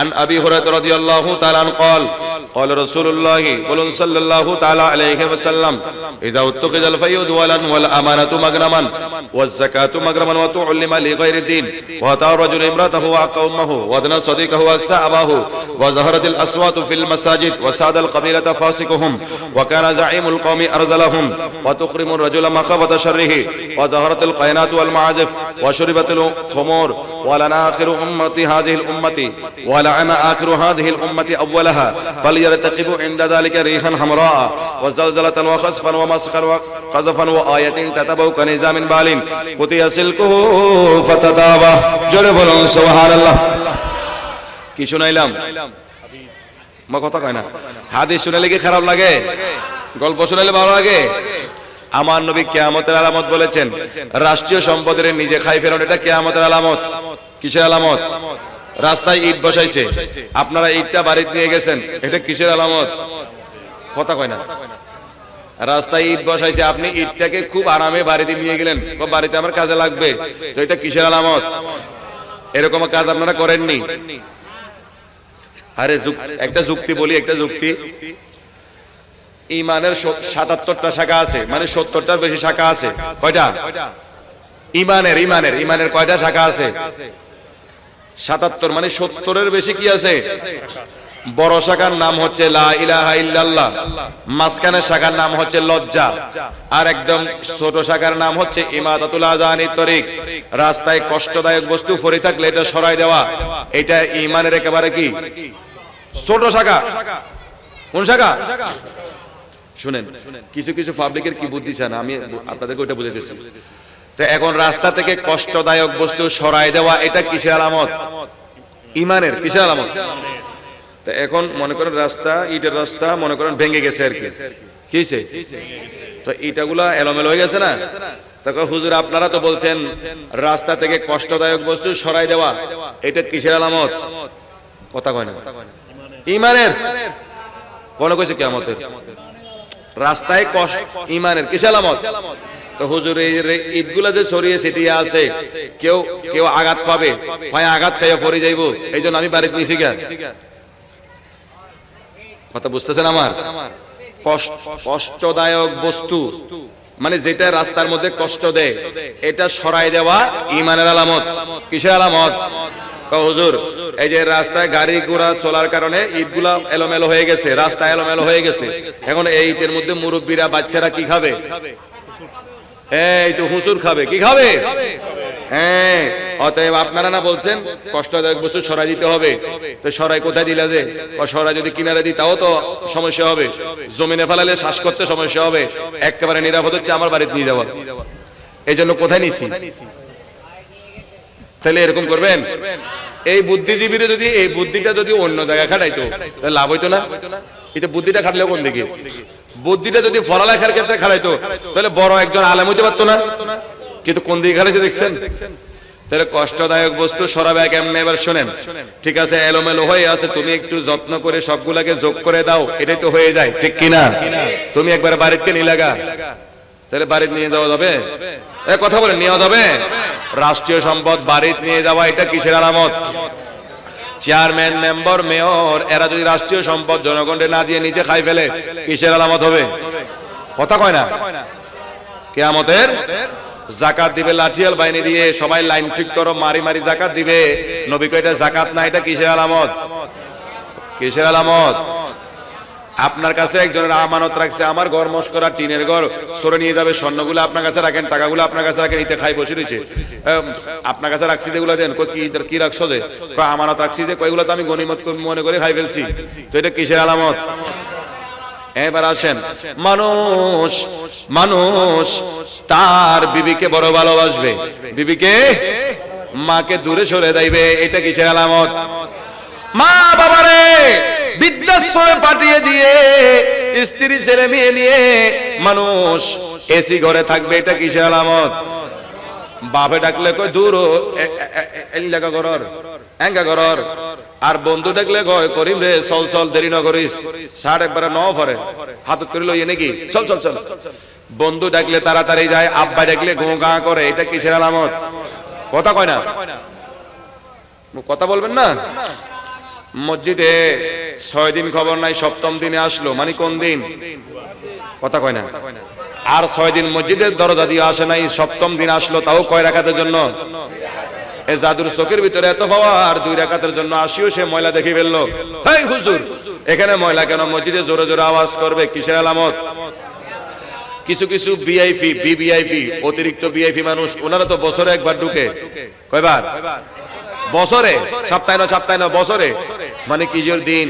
আন আবি হুরায়রা রাদিয়াল্লাহু তাআলা আন قال قال رسول الله বলুন সাল্লাল্লাহু তাআলা আলাইহি ওয়াসাল্লাম, ইযা উত্তুকিজাল ফায়ুদ ওয়ালান ওয়াল আমানাতু মাগনামান ওয়াজ যাকাতু মাগনামান ওয়া তুউল্লিমা লিগায়রি দিন ওয়া তা'a রাজুলু ইমরাতাহু ওয়া আকাউমাহু ওয়া দানা সাদিকাহু আকসা আবাহু ওয়া যাহারাতিল আসওয়াতু ফিল মাসাজিদ ওয়া সাদাল কাবিলাতা ফাসিকুহুম ওয়া কানা যাঈমুল কওমি আরজালাহুম ওয়া তুকরিমুর রাজুলা মাখাফাতা শাররিহি ওয়া যাহারাতিল কায়নাতু ওয়াল মাআজিফ ওয়া শুরিবাতিল খুমুর ওয়া লানা আখিরু উম্মতি হাযিহিল উম্মতি ওয়া লানা আখিরু হাযিহিল উম্মতি আউওয়ালাহা ফালিয়ারতাকিবু ইনদা যালিকা রিহান হামরা ওয়া জালজালাতান ওয়া খাসফান ওয়া মাসখান ওয়া কাযাফান ওয়া আয়াতিন তাতাবাউ কানিজামিন বালিন কুতিয়া সিলকুহু ফাতাদাবা। জোরে বলুন সুবহানাল্লাহ। কি শুনাইলাম? মা কথা কয় না। হাদিস শুনাইলে কি খারাপ লাগে? গল্প শুনাইলে ভালো লাগে? আমার নবী কিয়ামতের আলামত বলেছেন, রাষ্ট্রীয় সম্পদের নিজে খাই ফেরন, এটা কিয়ামতের আলামত। কিসের আলামত? রাস্তায় ইট বসাইছে, আপনারা ইটটা বাড়িতে নিয়ে গেছেন, এটা কিসের আলামত? কথা কয় না। রাস্তায় ইট বসাইছে, আপনি ইটটাকে খুব আরামে বাড়িতে নিয়ে গেলেন, বাড়িতে আমার কাজে লাগবে, তো এটা কিসের আলামত? এরকম কাজ আপনারা করেননি? আরে একটা যুক্তি বলি, একটা যুক্তি। ইমানের ৭৭টা শাখা আছে, মানে ৭০টার বেশি শাখা আছে। কয়টা? ইমানের কয়টা শাখা আছে? ৭৭, মানে ৭০-এর বেশি কি আছে? বড় শাখার নাম হচ্ছে লা ইলাহা ইল্লাল্লাহ, মাঝখানের শাখার নাম হচ্ছে লজ্জা, আর একদম ছোট শাখার নাম হচ্ছে ইমাদাতুল আযানিত তরিক। রাস্তায় কষ্টদায়ক বস্তু পড়ে থাকলে এটা সরাই দেওয়া, এটা ইমানের একেবারে কি ছোট শাখা। কোন শাখা? শুনেন, কিছু কিছু পাবলিকের কি বুদ্ধি চান, আমি আপনাদেরকে ওইটা বুঝাইতেছি। তো এখন রাস্তা থেকে কষ্টদায়ক বস্তু সরাই দেওয়া, এটা কিসের আলামত? ইমানের। কিসের আলামত? তো এখন মনে করেন রাস্তা, ইটের রাস্তা মনে করেন ভেঙে গেছে আর কি, কিছে তো ইটাগুলা এলোমেলো হয়ে গেছে না? তখন হুজুর আপনারা তো বলছেন রাস্তা থেকে কষ্টদায়ক বস্তু সরাই দেওয়া, এটা কিসের আলামত? কথা কয় না। ইমানের। কোন কইছে কিয়ামতের? রাস্তায় ইমানের। কিসের আলামত? তো হুজুর এই ইটগুলা যে সরিয়ে ছিটিয়ে আছে, কেউ কেউ আঘাত পাবে, পায়ে আঘাত খাইয়া পড়ে যাইব, এই জন্য আমি বাড়িতে নিছি কেন? কথা বুঝতেছেন আমার? কষ্টদায়ক বস্তু মানে যেটা রাস্তার মধ্যে কষ্ট দেয়, এটা সরাই দেওয়া ইমানের আলামত। কিসের আলামত? হুজুর এই যে রাস্তায় গাড়ি ঘোড়া চলার কারণে ইটগুলা এলোমেলো হয়ে গেছে, রাস্তা এলোমেলো হয়ে গেছে, এখন এই ইটের মধ্যে মুরব্বীরা বাচ্চারা কি খাবে? এই তো হুজুর খাবে, কি খাবে? হ্যাঁ, অতএব আপনারা না বলছেন কষ্টদায়ক বস্তু সরাই দিতে হবে, তো সরাই কোথায় দিলা যে? সরাই যদি কিনারে দিই তাও তো সমস্যা হবে, জমিনে ফেলালে শ্বাস করতে সমস্যা হবে, একেবারে নিরাপদ হচ্ছে আমার বাড়িতে নিয়ে যাওয়া। এই জন্য কোথায় নিছি? তাহলে এরকম করবেন? এই বুদ্ধিজীবীরা যদি এই বুদ্ধিটা যদি অন্য জায়গায় খাটাইতো তাহলে লাভ হইতো না? এটা বুদ্ধিটা খাটলেও কোন দিকে? বুদ্ধিটা যদি পড়ালেখার ক্ষেত্রে খাটাইতো তাহলে বড় একজন আলেম হইতে পারতো না, কিন্তু কোন দিকে খাটাইছে দেখছেন? তাহলে কষ্টদায়ক বস্তু সরাবে কেমনে? এবার শোনেন, ঠিক আছে এলোমেলো হয়ে আছে, তুমি একটু যত্ন করে সবগুলাকে যোগ করে দাও, এটাই তো হয়ে যায়, ঠিক কিনা? তুমি একবার বাড়িতে নিয়ে লাগা, তাহলে বাড়িতে নিয়ে যাওয়া যাবে? কথা বলে নিয়ে যাবে? রাষ্ট্রীয় সম্পদ বাড়িতে নিয়ে যাওয়া এটা কিসের আলামত? চেয়ারম্যান, মেম্বার, মেয়র এরা যদি রাষ্ট্রীয় সম্পদ জনগণকে না দিয়ে নিজে খাই ফেলে কিসের আলামত হবে? কথা কয় না? কিয়ামতের যাকাত দিবে লাঠিয়াল বাহিনী দিয়ে, সবাই লাইন ঠিক করো, মারি মারি যাকাত দিবে। নবী কয় এটা যাকাত না, এটা কিসের আলামত? কিসের আলামত? আপনার কাছে একজনের আমানত রাখছে, আমার ঘর মস্করা টিনের ঘর, সরে নিয়ে যাবে, স্বর্ণগুলো আপনার কাছে রাখেন, টাকাগুলো আপনার কাছে রাখেন, ইতে খাই বসে রয়েছে, আপনার কাছে রাখছি যেগুলো দেন, কি রাখছো যে? আমানত রাখছি যে, কয়গুলো তো আমি গনিমত মনে করে খাই ফেলছি, তো এটা কিসের আলামত? এবার আসেন, মানুষ মানুষ তার বিবিকে বড় ভালোবাসবে, বিবিকে মাকে দূরে সরে দেবে, এটা কিসের আলামত? মা বাবারে বৃদ্ধাশ্রমে পাঠিয়ে দিয়ে স্ত্রী ছেলে মেয়ে নিয়ে মানুষ এসি ঘরে থাকবে, এটা কিসের আলামত? বাপে ডাকলে কই দূর এলাকা ঘরর এঙ্গা ঘরর, আর বন্ধু ডাকলে কয় করিম রে চল চল দেরি না করিস, ষাট একবারে ন পরে হাত করে লইয়ে নাকি চল চল চল। বন্ধু ডাকলে তাড়াতাড়ি যায়, আব্বা ডাকলে ঘুঁ গা করে, এটা কিসের আলামত? কথা কয় না? কথা বলবেন না? মসজিদে 6 দিন খবর নাই, 7ম দিনে আসলো, মানে কোন দিন? কথা কয় না? আর 6 দিন মসজিদের দরজা দিয়ে আসে নাই, 7ম দিন আসলো, তাও কয় রাকাতের জন্য? এই জাদুর চোখের ভিতরে এত পাওয়া, আর 2 রাকাতের জন্য আসিও সে ময়লা দেখে ফেললো। হেই হুজুর, এখানে ময়লা কেন? মসজিদে জোরে জোরে আওয়াজ করবে, কিসের আলামত? কিছু কিছু ভিআইপি, ভিভিআইপি, অতিরিক্ত ভিআইপি মানুষ, ওনারা তো বছরে একবার ঢুকে, কয়বার? বছরে, সপ্তাহে না বছরে, মানে কি জোর দিন,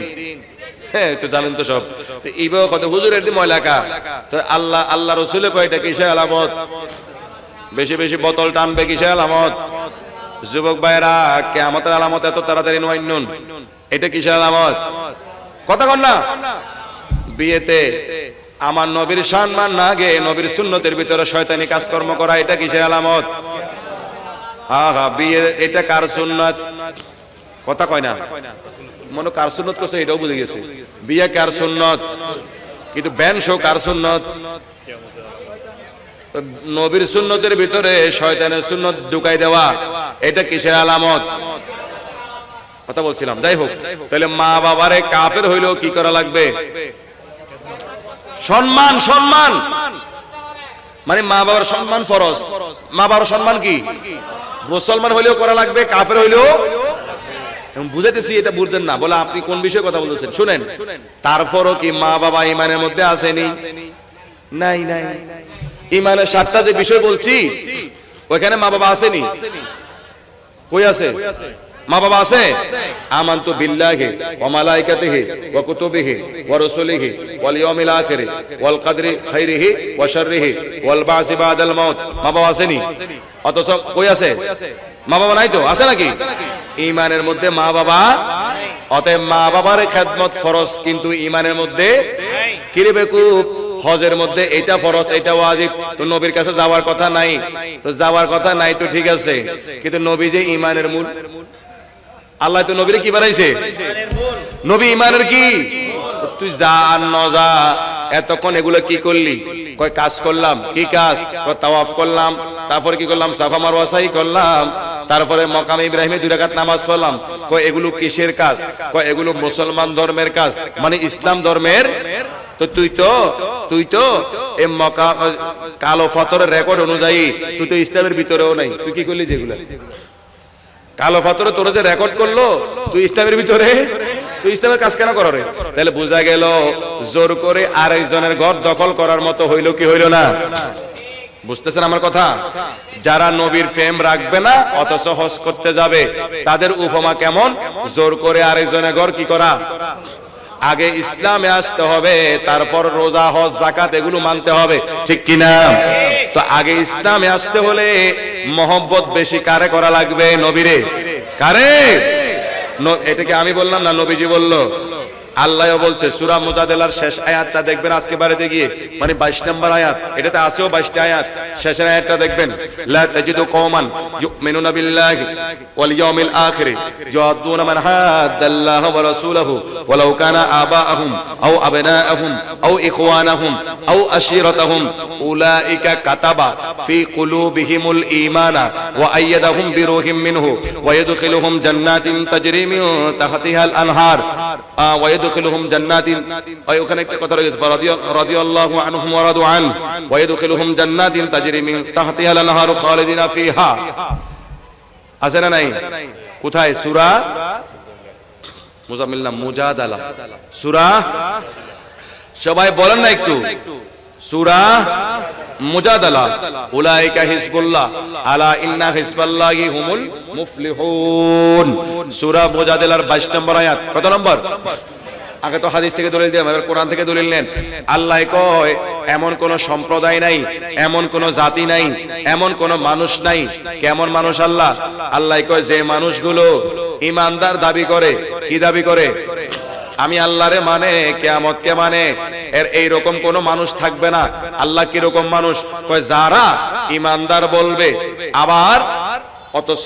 হ্যাঁ তো জানেন তো সব। তো এইভাবে কত হুজুরের দিন ময়লা কা, তো আল্লাহ রসুলের কয়টা কিসের আলামত? বেশি বেশি বোতল টানবে, কিসের আলামত? যুবক ভাইরা কিয়ামতের আলামত এত তাড়াতাড়ি নয় নুন, এটা কিসের আলামত? কথা কন না? বিয়েতে আমার নবীর সম্মান না গে নবীর সুন্নতের ভিতরে শয়তানি কাজকর্ম করা, এটা কিসের আলামত? বিয়ে এটা কার সুন্নত? কথা কয় না? মনে কার সুন্নত করছে এটাও বুঝে গেছে, বিয়ে কার সুন্নত, কিন্তু ব্যান শো কার সুন্নত? নবীর সুন্নতের ভিতরে শয়তানের সুন্নত ঢুকাই দেওয়া, এটা কিসের আলামত? কথা বলছিলাম। যাই হোক, তাহলে মা বাবারে কাফের হইলেও কি করা লাগবে? সম্মান। সম্মান মানে মা বাবার সম্মান ফরজ। মা বাবার সম্মান কি? মুসলমান হইলেও করা লাগবে, কাফের হইলেও। বুঝাইতেছি, এটা বুঝলেন না বলে আপনি কোন বিষয়ে কথা বলতেছেন শুনেন। তারপরও কি মা বাবা ইমানের মধ্যে আসেনি? নাই নাই। ইমানের 7টা যে বিষয় বলছি ওইখানে মা বাবা আসেনি? কই আছে? মা বাবা আছে? আমানতু বিল্লাহি ওয়া মালাইকাতিহি ওয়া কুতুবিহি ওয়া রাসূলিহি ওয়াল ইয়াউমিল আখির ওয়াল কদরি খাইরিহি ওয়া শাররিহি ওয়াল বা'সি বাদাল মাউত। মা বাবা আসেনি? অথচ কই আছে? মা বাবা নাই তো, আছে নাকি? ঈমানের মধ্যে মা বাবা, অতএব মা বাবার খেদমত ফরজ, কিন্তু ঈমানের মধ্যে কি রে বেকুব? হজের মধ্যে এটা ফরজ, এটা ওয়াজিব, তো নবীর কাছে যাওয়ার কথা নাই, তো যাওয়ার কথা নাই তো ঠিক আছে, কিন্তু নবী যে ঈমানের মূল, আল্লাহ তো নবীরে কি বানাইছে? নবী ঈমানের কি? তুই যা আর ন যা, এতক্ষণ এগুলো কি করলি? কয় কাজ করলাম। কি কাজ? কয় তাওয়াফ করলাম, তারপরে কি করলাম? সাফা মারওয়া সাই করলাম, তারপরে মাকামে ইব্রাহিমে 2 রাকাত নামাজ পড়লাম। কয় এগুলো কিসের কাজ? কয় এগুলো মুসলমান ধর্মের কাজ, মানে ইসলাম ধর্মের। তো তুই তো এই মকা কালো ফতরের রেকর্ড অনুযায়ী তুই তো ইসলামের ভিতরেও নাই, তুই কি করলি? যেগুলো কালো পাথরে তোরা যে রেকর্ড করলো, তুই ইসলামের ভিতরে, তুই ইসলামের কাজ কেন করো রে? তাহলে বোঝা গেল জোর করে আরেকজনের ঘর দখল করার মতো হইল কি হইল না? বুঝতেছেন আমার কথা? যারা নবীর প্রেম রাখবে না অথচ হজ করতে যাবে, তাদের উপমা কেমন? জোর করে আরেকজনের ঘর কি করা? আগে ইসলামে আসতে হবে, তারপর রোজা, হজ, যাকাত এগুলো মানতে হবে, ঠিক কিনা? তো আগে ইসলামে আসতে হলে মহব্বত বেশি কারে করা লাগবে? নবীরে। কারে? এটাকে আমি বললাম না, নবীজি বললো। আল্লাহও বলছে সূরা মুজাদালার শেষ আয়াতটা দেখবেন আজকে বাড়িতে গিয়ে, মানে 22 নম্বর আয়াত, এটাতে আছেও 22টা আয়াত, শেষের আয়াতটা দেখবেন, লা তাজিদু কওমান ইউমিনুনা বিল্লাহি ওয়াল ইয়াউমিল আখির ইউআদ্দুনা মান হাদাল্লাহ ওয়া রাসূলহু ওয়ালাউ কানা আবাআহুম আও আবনাআহুম আও ইখওয়ানাহুম আও আশীরাতাহুম উলাইকা কাতাবা ফি কুলুবিহিমুল ঈমানা ওয়া আইয়াদাহুম বিরূহিম মিনহু ওয়া ইয়াদখিলুহুম জান্নাতিন তাজরি মিন তাহতিহাল আনহার ওয়া يدخلهم جنات ওখানে একটা কথা রয়েছে রাদিয়াল্লাহু আনহুম ওয়া রাদু আন ওয়া يدخلهم جنات تجري من تحتها الانهار خالدين فيها। আছে না নাই? কোথায়? সূরা মুজাম্মিল না মুজাদালা, সূরা, সবাই বলেন না একটু, সূরা মুজাদালা। উলাইকা হিজবুল্লাহ আলা ইন্না হিজবাল্লাহি হুমুল মুফলিহুন। সূরা মুজাদালার 22 নম্বর আয়াত। কত নম্বর? আগে তো হাদিস থেকে দলিল দিলাম, এবার কোরআন থেকে দলিল নেন। আল্লাহ কয় এমন কোন সম্প্রদায় নাই, এমন কোন জাতি নাই, এমন কোন মানুষ নাই। কেমন মানুষ? আল্লাহ কয় যে মানুষগুলো ঈমানদার দাবি করে। কি দাবি করে? আমি আল্লাহরে মানে, কিয়ামতকে মানে, এর এইরকম কোন মানুষ থাকবে না। আল্লাহ কি রকম মানুষ? কয় যারা ঈমানদার বলবে, আবার অথচ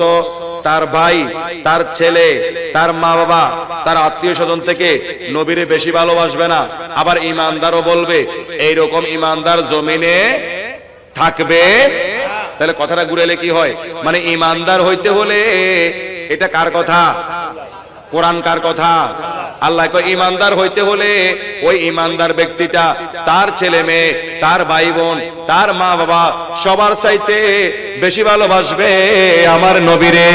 তার ভাই, তার ছেলে, তার মা বাবা, তার আত্মীয় স্বজন থেকে নবীরে বেশি ভালোবাসবে না, আবার ঈমানদারও বলবে, এইরকম ঈমানদার জমিনে থাকবে। তাহলে কথাটা ঘুরেলে কি হয়? মানে ঈমানদার হইতে হলে এটা কার কথা? কোরআন কার কথা? আল্লাহ কয় ঈমানদার হইতে হলে ওই ঈমানদার ব্যক্তিটা তার ছেলে মেয়ে, তার ভাই বোন, তার মা বাবা সবার চাইতে বেশি ভালোবাসবে আমার নবীরে।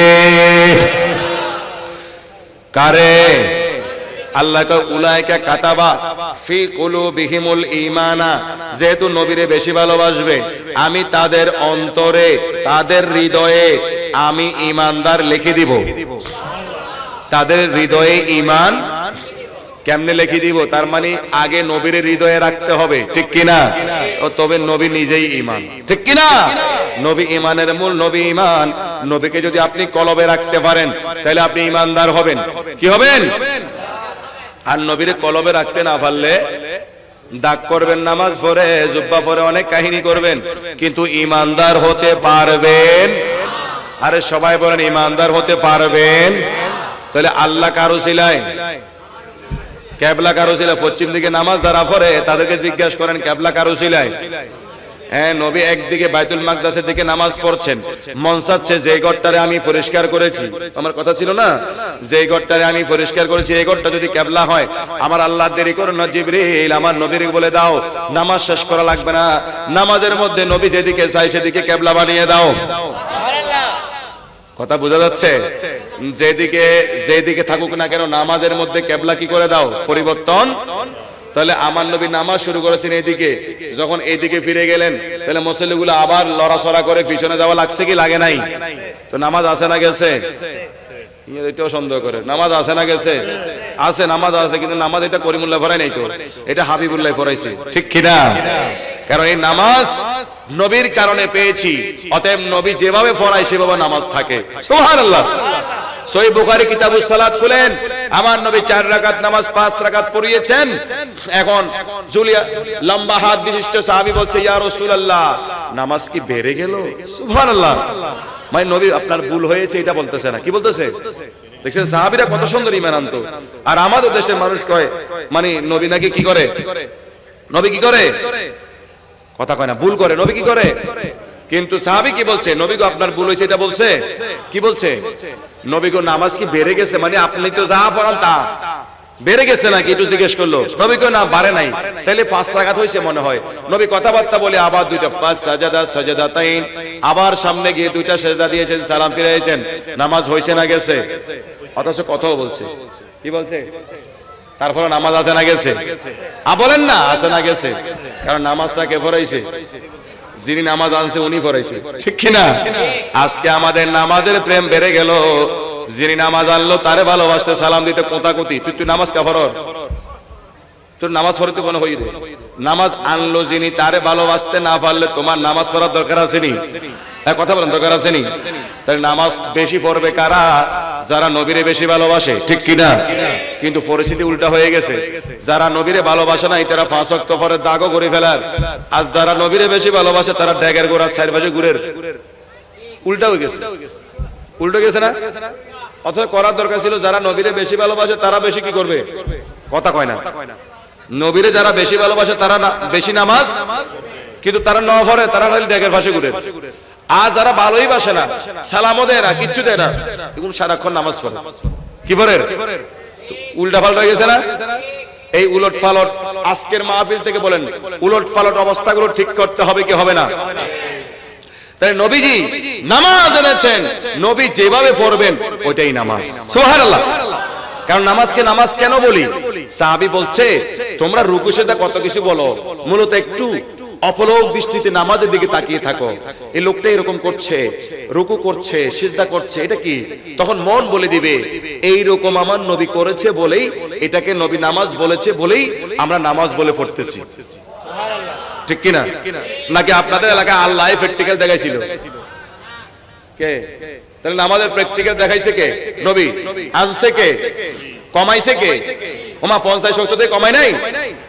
কারে? আল্লাহ কয় উলাইকা কাতাবা ফি কুলুবিহিমুল ঈমানা, যেহেতু নবীরে বেশি ভালোবাসবে, আমি তাদের অন্তরে, তাদের হৃদয়ে আমি ঈমানদার লিখে দিব। তাদের হৃদয়ে ঈমান কেমনে লিখে দিব? তার মানে আগে নবীর হৃদয়ে রাখতে হবে, ঠিক কিনা? ও তবে নবী নিজেই ঈমান, ঠিক কিনা? নবী ঈমানের মূল, নবী ঈমান। নবীকে যদি আপনি কলবে রাখতে পারেন তাহলে আপনি ঈমানদার হবেন। কি হবেন? আর নবীরে কলবে রাখতে না পারলে দাগ করবেন, নামাজ পড়ে, জুব্বা পরে, অনেক কাহিনী করবেন, কিন্তু ঈমানদার হতে পারবেন? আরে সবাই বলেন ঈমানদার হতে পারবেন? তাহলে আল্লাহ কার উসিলায়, কিবলা কার উসিলায়, পশ্চিম দিকে নামাজ যারা পড়ে তাদেরকে জিজ্ঞাসা করেন কিবলা কার উসিলায়? হ্যাঁ, নবী একদিকে বাইতুল মাকদাসের দিকে নামাজ পড়ছেন, মন চাচ্ছে যে ঘরটারে আমি পরিষ্কার করেছি, আমার কথা ছিল না, যে ঘরটারে আমি পরিষ্কার করেছি এই ঘরটা যদি কিবলা হয়, আমার আল্লাহ দেরি করো না, জিবরিল আমার নবীর বলে দাও নামাজ শেষ করা লাগবে না, নামাজের মধ্যে নবী যেদিকে চাই সেদিকে কিবলা বানিয়ে দাও। কথা বোঝা যাচ্ছে? যেদিকে থাকুক না কেন নামাজের মধ্যে কিবলা কি করে দাও? পরিবর্তন। তাহলে আমার নবী নামাজ শুরু করেছেন এইদিকে, যখন এইদিকে ফিরে গেলেন তাহলে মুসল্লিগুলো আবার লড়াচড়া করে পিছনে যাওয়া লাগছে কি লাগে নাই? তো নামাজ আছে না গেছে? এটাও সন্দেহ করে নামাজ আছে না গেছে? আছে, নামাজ আছে, কিন্তু নামাজ এটা করিমুল্লাহ পড়াই নাই তো, এটা হাবিবুল্লাহ পড়াইছে, ঠিক কিনা? কারণ এই নামাজ নবীর কারণে পেয়েছি, অতএব নবী যেভাবে পড়ায় সেভাবে নামাজ থাকে। সুবহানাল্লাহ। সহিহ বুখারী কিতাবুস সালাত খুলেন, আমার নবী 4 রাকাত নামাজ 5 রাকাত পড়িয়েছেন। এখন জুলিয়া লম্বা হাত বিশিষ্ট সাহাবী বলছে, ইয়া রাসূলুল্লাহ নামাজ কি বেড়ে গেল? সুবহানাল্লাহ। মানে নবী আপনার ভুল হয়েছে এটা বলতেছে না, কি বলতেছে? দেখছেন সাহাবীরা কত সুন্দর ঈমান আনতো। আর আমাদের দেশের মানুষ কয় মানে নবী নাকি কি করে? নবী কি করে? কথা কয় না, ভুল করে। নবী কি করে? কিন্তু সাহাবী কি বলছে? নবী গো আপনার ভুল হয়েছে এটা বলছে। কি বলছে? নবী গো নামাজ কি বেড়ে গেছে? মানে আপনি তো যা পড়ান তা, বেড়ে গেছে নাকি একটু জিজ্ঞেস করলো, নবী কই না বাড়ে নাই। তাইলে 5 রাকাত হয়েছে মনে হয়। নবী কথাবার্তা বলে আবার দুইটা সাজাদা সাজাদাতাইন, আবার সামনে গিয়ে দুইটা সেজদা দিয়েছেন, সালাম ফিরাইছেন, নামাজ হয়েছে না গেছে? অথচ কথাও বলছে, কি বলছে? তারপরে নামাজ আছে না গেছে? বলেন না আছে না গেছে? কারণ নামাজটা কে পড়াইছে? যিনি নামাজ আনছে উনি পড়াইছে, ঠিক কিনা? আজকে আমাদের নামাজের প্রেম বেড়ে গেল, যিনি নামাজ আনলো তারে ভালোবাসতে সালাম দিতে কোতাকুতি। তুই নামাজ কা পড়র, তোর নামাজ পড়তে কোনো হই রে? নামাজ আনলো যিনি তারে ভালোবাসতে না পারলে তোমার নামাজ পড়ার দরকার আছে নি? কথা বলেন, দরকার আছে নি? তাহলে নামাজ বেশি পড়বে কারা? যারা নবীরে বেশি ভালোবাসে, ঠিক কিনা? কিন্তু পরিস্থিতি উল্টা হয়ে গেছে, যারা নবীরে ভালোবাসে না তারা 5 ওয়াক্ত পরে দাগও করে ফেলার, আর যারা নবীরে বেশি ভালোবাসে তারা ড্যাগের গোড়া চার পাশে ঘুরের। উল্টা হয়ে গেছে, উল্টো গেছে না? অথচ করার দরকার ছিল যারা নবীরে বেশি ভালোবাসে তারা বেশি কি করবে? কথা কয় না। নবীরে যারা বেশি ভালোবাসে তারা বেশি নামাজ, কিন্তু তারা ন পড়ে, তারা খালি ড্যাগের পাশে ঘুরে। আর যারা ভালোই বাসে না, সালামও দেয় না, কিচ্ছু দেয় না, এগুলো সারাক্ষণ নামাজ পড়ে, কি পড়ে? উল্টা পাল্টা হয়ে গেছে না? এই উলট পালট আজকের মাহফিল থেকে বলেন, উলট পালট অবস্থাগুলো ঠিক করতে হবে কি হবে না? তাই নবীজি নামাজ এনেছেন, নবী যেভাবে পড়বেন ওইটাই নামাজ। সুবহানাল্লাহ। কারণ নামাজকে নামাজ কেন বলি? সাহাবী বলছে তোমরা রুকু সেজদা কত কিছু বলো, মূলত একটু অপলক দৃষ্টিতে নামাজের দিকে তাকিয়ে থাকো। এই লোকটা এরকম করছে, রুকু করছে, সিজদা করছে, এটা কি? তখন মন বলে দিবে এই রকম আমার নবী করেছে বলেই, এটাকে নবী নামাজ বলেছে বলেই আমরা নামাজ বলে পড়তেছি, ঠিক কিনা? নাকি আপনাদের এলাকায় আল্লাহ প্র্যাকটিক্যাল দেখাইছিল? কে? তাহলে নামাজের প্র্যাকটিক্যাল দেখাইছে কে? নবী। আনছে কে? কমাইছে কে? ওমা 50 ওয়াক্ত দিয়ে কমাই নাই।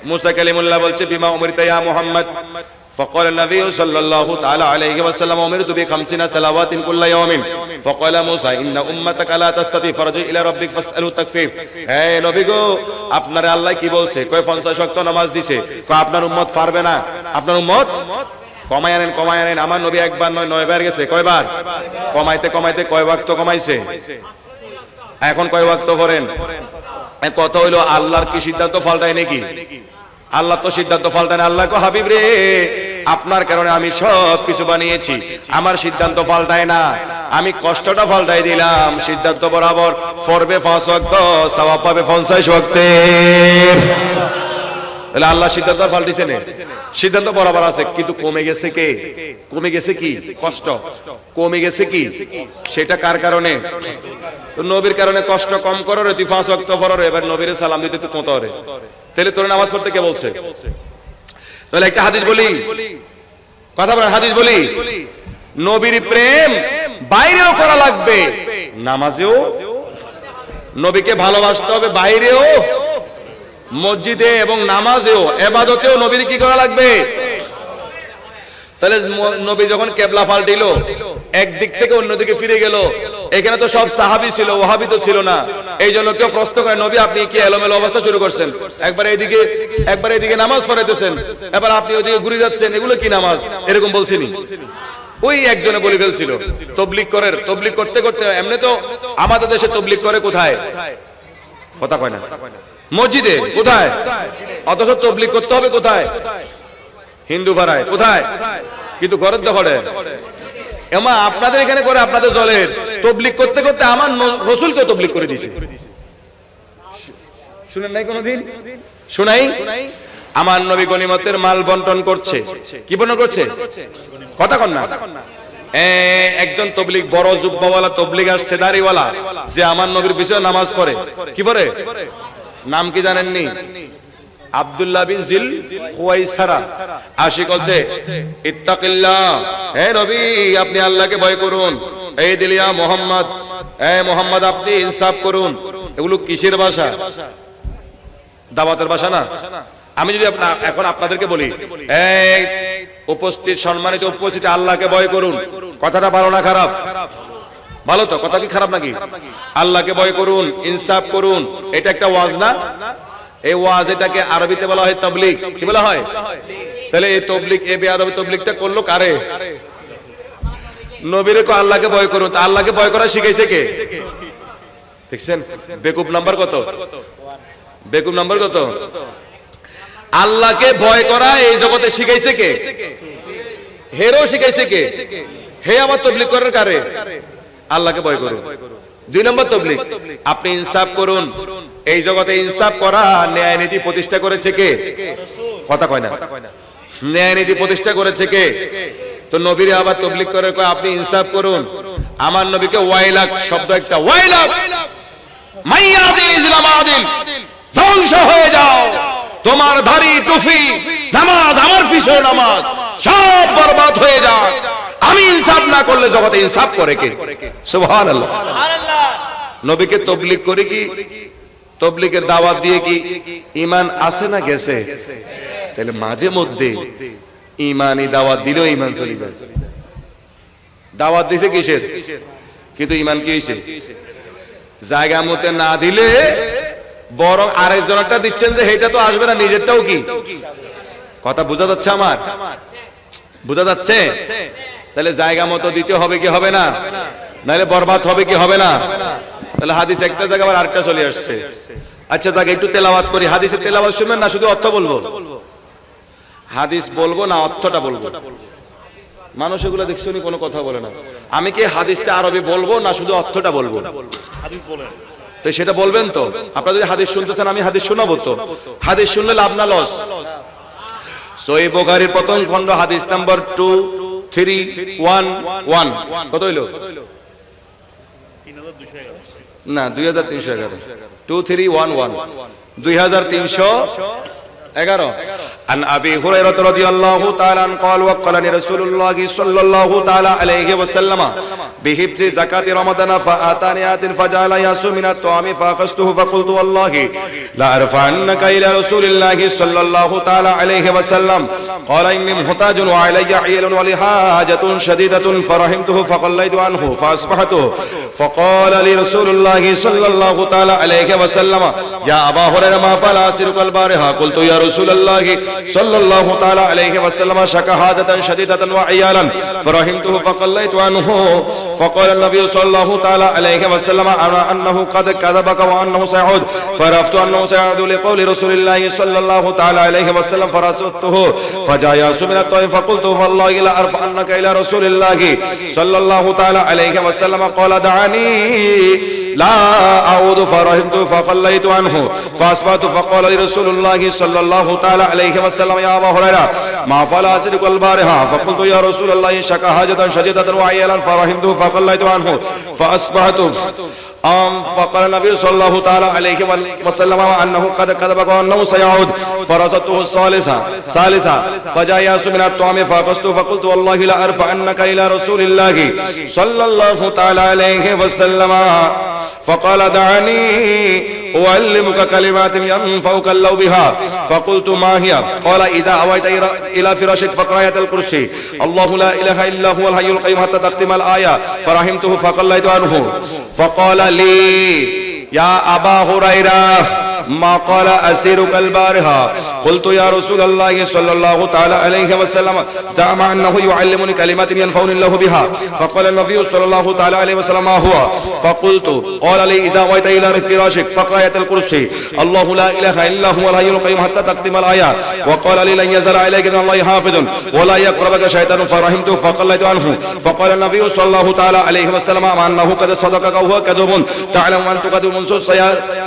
মুসা কালিমুল্লাহ বলছে বিমা উমরিতা ইয়া মুহাম্মদ فقال النبي صلى الله تعالى عليه وسلم امرت ب50 صلوات كل يوم فقال موسى ان امتك لا تستطيع فرجع الى ربك فاسالوا تخفيف। হে নবী গো, আপনারে আল্লাহ কি বলছে? কয় 50 ওয়াক্ত নামাজ দিছে, কয় আপনার উম্মত পারবে না, আপনার উম্মত কমায় আনেন, কমায় আনেন। আমার নবী একবার নয় 9 বার গেছে, কয়বার? কমাইতে কমাইতে কয় ওয়াক্ত কমাইছে? এখন কয় ওয়াক্ত করেন? কত হইলো? আল্লাহর কি সিদ্ধান্ত পাল্টায় নাকি? আল্লাহ তো সিদ্ধান্ত পাল্টায় না। আল্লাহ কো হাবিব রে, আপনার কারণে আমি সব কিছু বানিয়েছি, আমার সিদ্ধান্ত পাল্টায় না, আমি কষ্টটা পাল্টাই দিলাম। সিদ্ধান্ত বরাবর পড়বে 5 ওয়াক্ত, সওয়াব পাবে 50 ওয়াক্তের। তাহলে আল্লাহ সিদ্ধান্ত পাল্টিছে না, সিদ্ধান্ত বরাবর আছে, কিন্তু কমে গেছে কে? কমে গেছে কি? কষ্ট কমে গেছে কি? সেটা কার কারণে? তো নবীর কারণে কষ্ট কম করো রে, তুই 5 ওয়াক্ত পড়ো রে, এবার নবীরে সালাম দিতে তুই কত রে? তাহলে তোর নামাজ পড়তে কে বলছে? তাহলে একটা হাদিস বলি, কথা বলেন, হাদিস বলি, নবীর প্রেম বাইরেও করা লাগবে, নামাজেও নবীকে ভালোবাসতে হবে, বাইরেও, মসজিদে এবং নামাজেও, ইবাদতেও নবীর কি করা লাগবে? তাহলে নবী যখন কিবলা পাল্টিল, একদিক থেকে অন্যদিকে ফিরে গেল, এখানে তো সব সাহাবী ছিল, ওয়াহাবী তো ছিল না। এই জন্য কেউ প্রশ্ন করে নবী আপনি কি এলোমেলো অবস্থা শুরু করছেন? একবার এইদিকে নামাজ পড়াইতেছেন, এবার আপনি ওইদিকে ঘুরে যাচ্ছেন, এগুলো কি নামাজ? এরকম বলছিনি? ওই একজনে বলে ফেলছিল তবলিগ করেন, তবলিগ করতে করতে। এমনি তো আমাদের দেশে তবলিগ করে কোথায়? কথা কয় না, মসজিদে। কোথায়? অথচ তবলিগ করতে হবে কোথায়? হিন্দু পাড়ায়। কোথায়? কিন্তু ঘরের দখলে। এমা আপনাদের এখানে করে, আপনাদের জলের তবলিগ করতে করতে আমার রাসূলকে তবলিগ করে দিয়েছে। শুনেন নাই কোনদিন? শুনাই। আমার নবী গনিমতের মাল বন্টন করছে। কি বন্টন করছে? কথা কন না। একজন তবলিগ, বড় জুব্বাওয়ালা তবলিগ আসছে, দাড়িওয়ালা, যে আমার নবীর পিছনে নামাজ পড়ে। কি পড়ে? নাম কি জানেননি? আব্দুল্লাহ বিন জিল খুয়াইসারা। আশিক বলছে ইত্তাকিল্লাহ, হে নবী আপনি আল্লাহকে ভয় করুন। এই দিলিয়া মোহাম্মদ, হে মোহাম্মদ আপনি ইনসাফ করুন। এগুলো কিসের ভাষা? দাওয়াতের ভাষা না? আমি যদি এখন আপনাদেরকে বলি এই উপস্থিত সম্মানিত উপস্থিতি আল্লাহকে ভয় করুন, কথাটা ভালো না খারাপ? ভালো তো। কথা কি খারাপ নাকি? আল্লাহকে ভয় করুন, ইনসাফ করুন, এটা একটা ওয়াজ না? এই ওয়াজ, এটাকে আরবিতে বলা হয় তাবলীগ। কি বলা হয়? তাহলে এই তাবলীগ, এই বেয়াদবি তাবলীগটা করলো কারে? নবীরে কো আল্লাহকে ভয় করুন। তা আল্লাহকে ভয় করা শিখাইছে কে? দেখছেন বেকুব নাম্বার কত? বেকুব নম্বর কত? আল্লাহকে ভয় করা এই জগতে শিখাইছে কে? হেরও শিখাইছে কে? হে আবার তাবলীগ করার কারে? আল্লাহকে ভয় করুন। 2 নম্বর তাবলীগ, আপনি ইনসাফ করুন। এই জগতে ইনসাফ করা, ন্যায় নীতি প্রতিষ্ঠা করেছে কে? কথা কয় না। ন্যায় নীতি প্রতিষ্ঠা করেছে কে? তো নবীরে আবার তাবলীগ করে কয় আপনি ইনসাফ করুন। আমার নবীকে ওয়াইলাক শব্দ একটা, ওয়াইলাক মাইয়াদি ইসলাম আদিল, ধ্বংস হয়ে যাও, তোমার দাড়ি টুপি নামাজ আমার পিছনে নামাজ সব বরবাদ হয়ে যায়। আমি ইনসাফ না করলে জগতে ইনসাফ করে কে? সুবহানাল্লাহ। নবীকে তাবলীগ করে কি, তাবলীগের দাওয়াত দিয়ে কি ঈমান আছে না গেছে? তাহলে মাঝে মধ্যে ঈমানি দাওয়াত দিলেও ঈমান চলে যায়। দাওয়াত দিছে কিসের? কিন্তু ঈমান কি হইছে? জায়গা মতে না দিলে বরং আরেকজনটা দিচ্ছেন যে হেটা তো আসবে না, নিজেরটাও কি? কথা বোঝা যাচ্ছে আমার? বোঝা যাচ্ছে? তাহলে জায়গা মতো দিতে হবে কি হবে না? নাহলে বরবাদ হবে কি হবে না? তাহলে হাদিস একটা জায়গা আবার আরেকটা চলে আসছে। আচ্ছা তাকে একটু তেলাওয়াত করি। হাদিসের তেলাওয়াত শুনবেন না শুধু অর্থ বলবো? হাদিস বলবো না অর্থটা বলবো? মানুষ এগুলো দেখছো নি কোনো কথা বলে না। আমি কি হাদিসটা আরবি বলবো না শুধু অর্থটা বলবো? তো সেটা বলবেন তো? আপনারা যদি হাদিস শুনতেছেন আমি হাদিস শোনাবো তো। হাদিস শুনলে লাভ না লস? সহিহ বুখারীর প্রথম খণ্ড হাদিস নাম্বার 2311 কত হইলো? না 2311 2311 2311 عن أبي هريرة رضي الله تعالى عنه قال وقالني رسول الله صلى الله تعالى عليه وسلم بحفظ زكاة رمضان فآتاني آت فجعل يصوم من الطعام فأخذته فقلت والله لا أرفعنك إلى رسول الله صلى الله تعالى عليه وسلم قال إني محتاج وعلي عيل ولي حاجة شديدة فرحمته فقليت عنه فأصبحت فقال لي رسول الله صلى الله تعالى عليه وسلم يا أبا هريرة ما فعل أسيرك البارحة قلت يا رسول الله صلى الله تعالى عليه وسلم شكا حاجة شديدة وعيالا فرحمته فقليت عنه فقال النبي صلى الله تعالى عليه وسلم أنه قد كذبك وأنه سيعود فرفت أنه سيعود لقول رسول الله صلى الله تعالى عليه وسلم فرسلته فجاء يأس من الطائف فقلت والله لا أرفعنك إلى رسول الله صلى الله تعالى عليه وسلم قال دعني لا أعود فرحمته فقليت عنه فأصبحت فقال لي رسول الله صلى الله تعالى عليه وسلم يا أبا هريرة ما فعل أسيرك البارحة فقلت يا رسول الله شكا حاجة شديدة وعيالا فرحمته فقليت عنه فأصبحت فقال النبي صلى الله تعالى عليه وسلم أنه قد كذبك وأنه سيعود فرصدته ثالثا فجاء يأس من الطعام فأخذته فقلت والله لا أرفعنك إلى رسول الله صلى الله تعالى عليه وسلم فقال دعني أعلمك كلمات ينفعك الله بها فقلت ما هي قال إذا أويت إلى فراشك فاقرأ آية الكرسي الله لا إله إلا هو الحي القيوم حتى تختم الآية فرحمته فقليت عنه فقال لي يا أبا هريرة ما قال أسيرك البارحة قلت يا رسول الله صلى الله تعالى عليه وسلم زعم أنه يعلمني كلمات ينفعني الله بها فقال النبي صلى الله تعالى عليه وسلم ما هو فقلت قال لي إذا أويت إلى فراشك فاقرأ آية الكرسي الله لا إله إلا هو الحي القيوم حتى تختم الآية وقال لي لن يزل عليك من الله حافظ ولا يقربك شيطان فرحمته فقليت عنه فقال النبي صلى الله تعالى عليه وسلم أنه قد صدقك وهو كذوب تعلم أن تكذب منذ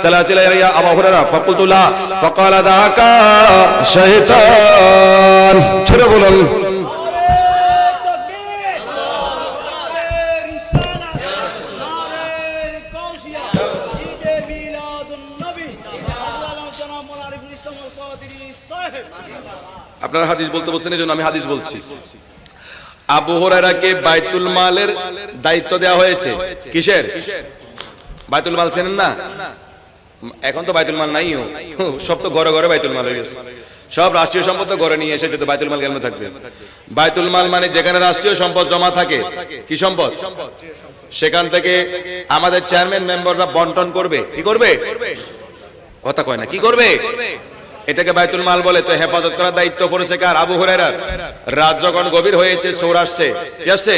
سلاسل يا أبا هريرة فقلت لا فقال ذاك شيطان ছেড়ে বলুন আপনারা হাদিস বলতে বলছেন এজন্য আমি হাদিস বলছি। আবু হুরায়রাকে বাইতুল মালের দায়িত্ব দেওয়া হয়েছে। কিসের বাইতুল মাল? চেনেন না? এখন তো বাইতুল মাল নাই, সব তো ঘরে ঘরে বাইতুল মাল হয়ে গেছে। সব রাষ্ট্রীয় সম্পদ তো ঘরে নিয়ে এসেছে, তো বাইতুল মাল কেন থাকবে? বাইতুল মাল মানে যেখানে রাষ্ট্রীয় সম্পদ জমা থাকে। কি সম্পদ? সেখান থেকে আমাদের চেয়ারম্যান মেম্বাররা বন্টন করবে। কি করবে? কথা কয় না। কি করবে? এটাকে বাইতুল মাল বলে। তো হেফাজত করার দায়িত্ব পড়েছে কার? আবু হুরায়রার। রাত যখন গভীর হয়েছে, চোর আসছে। কি আসছে?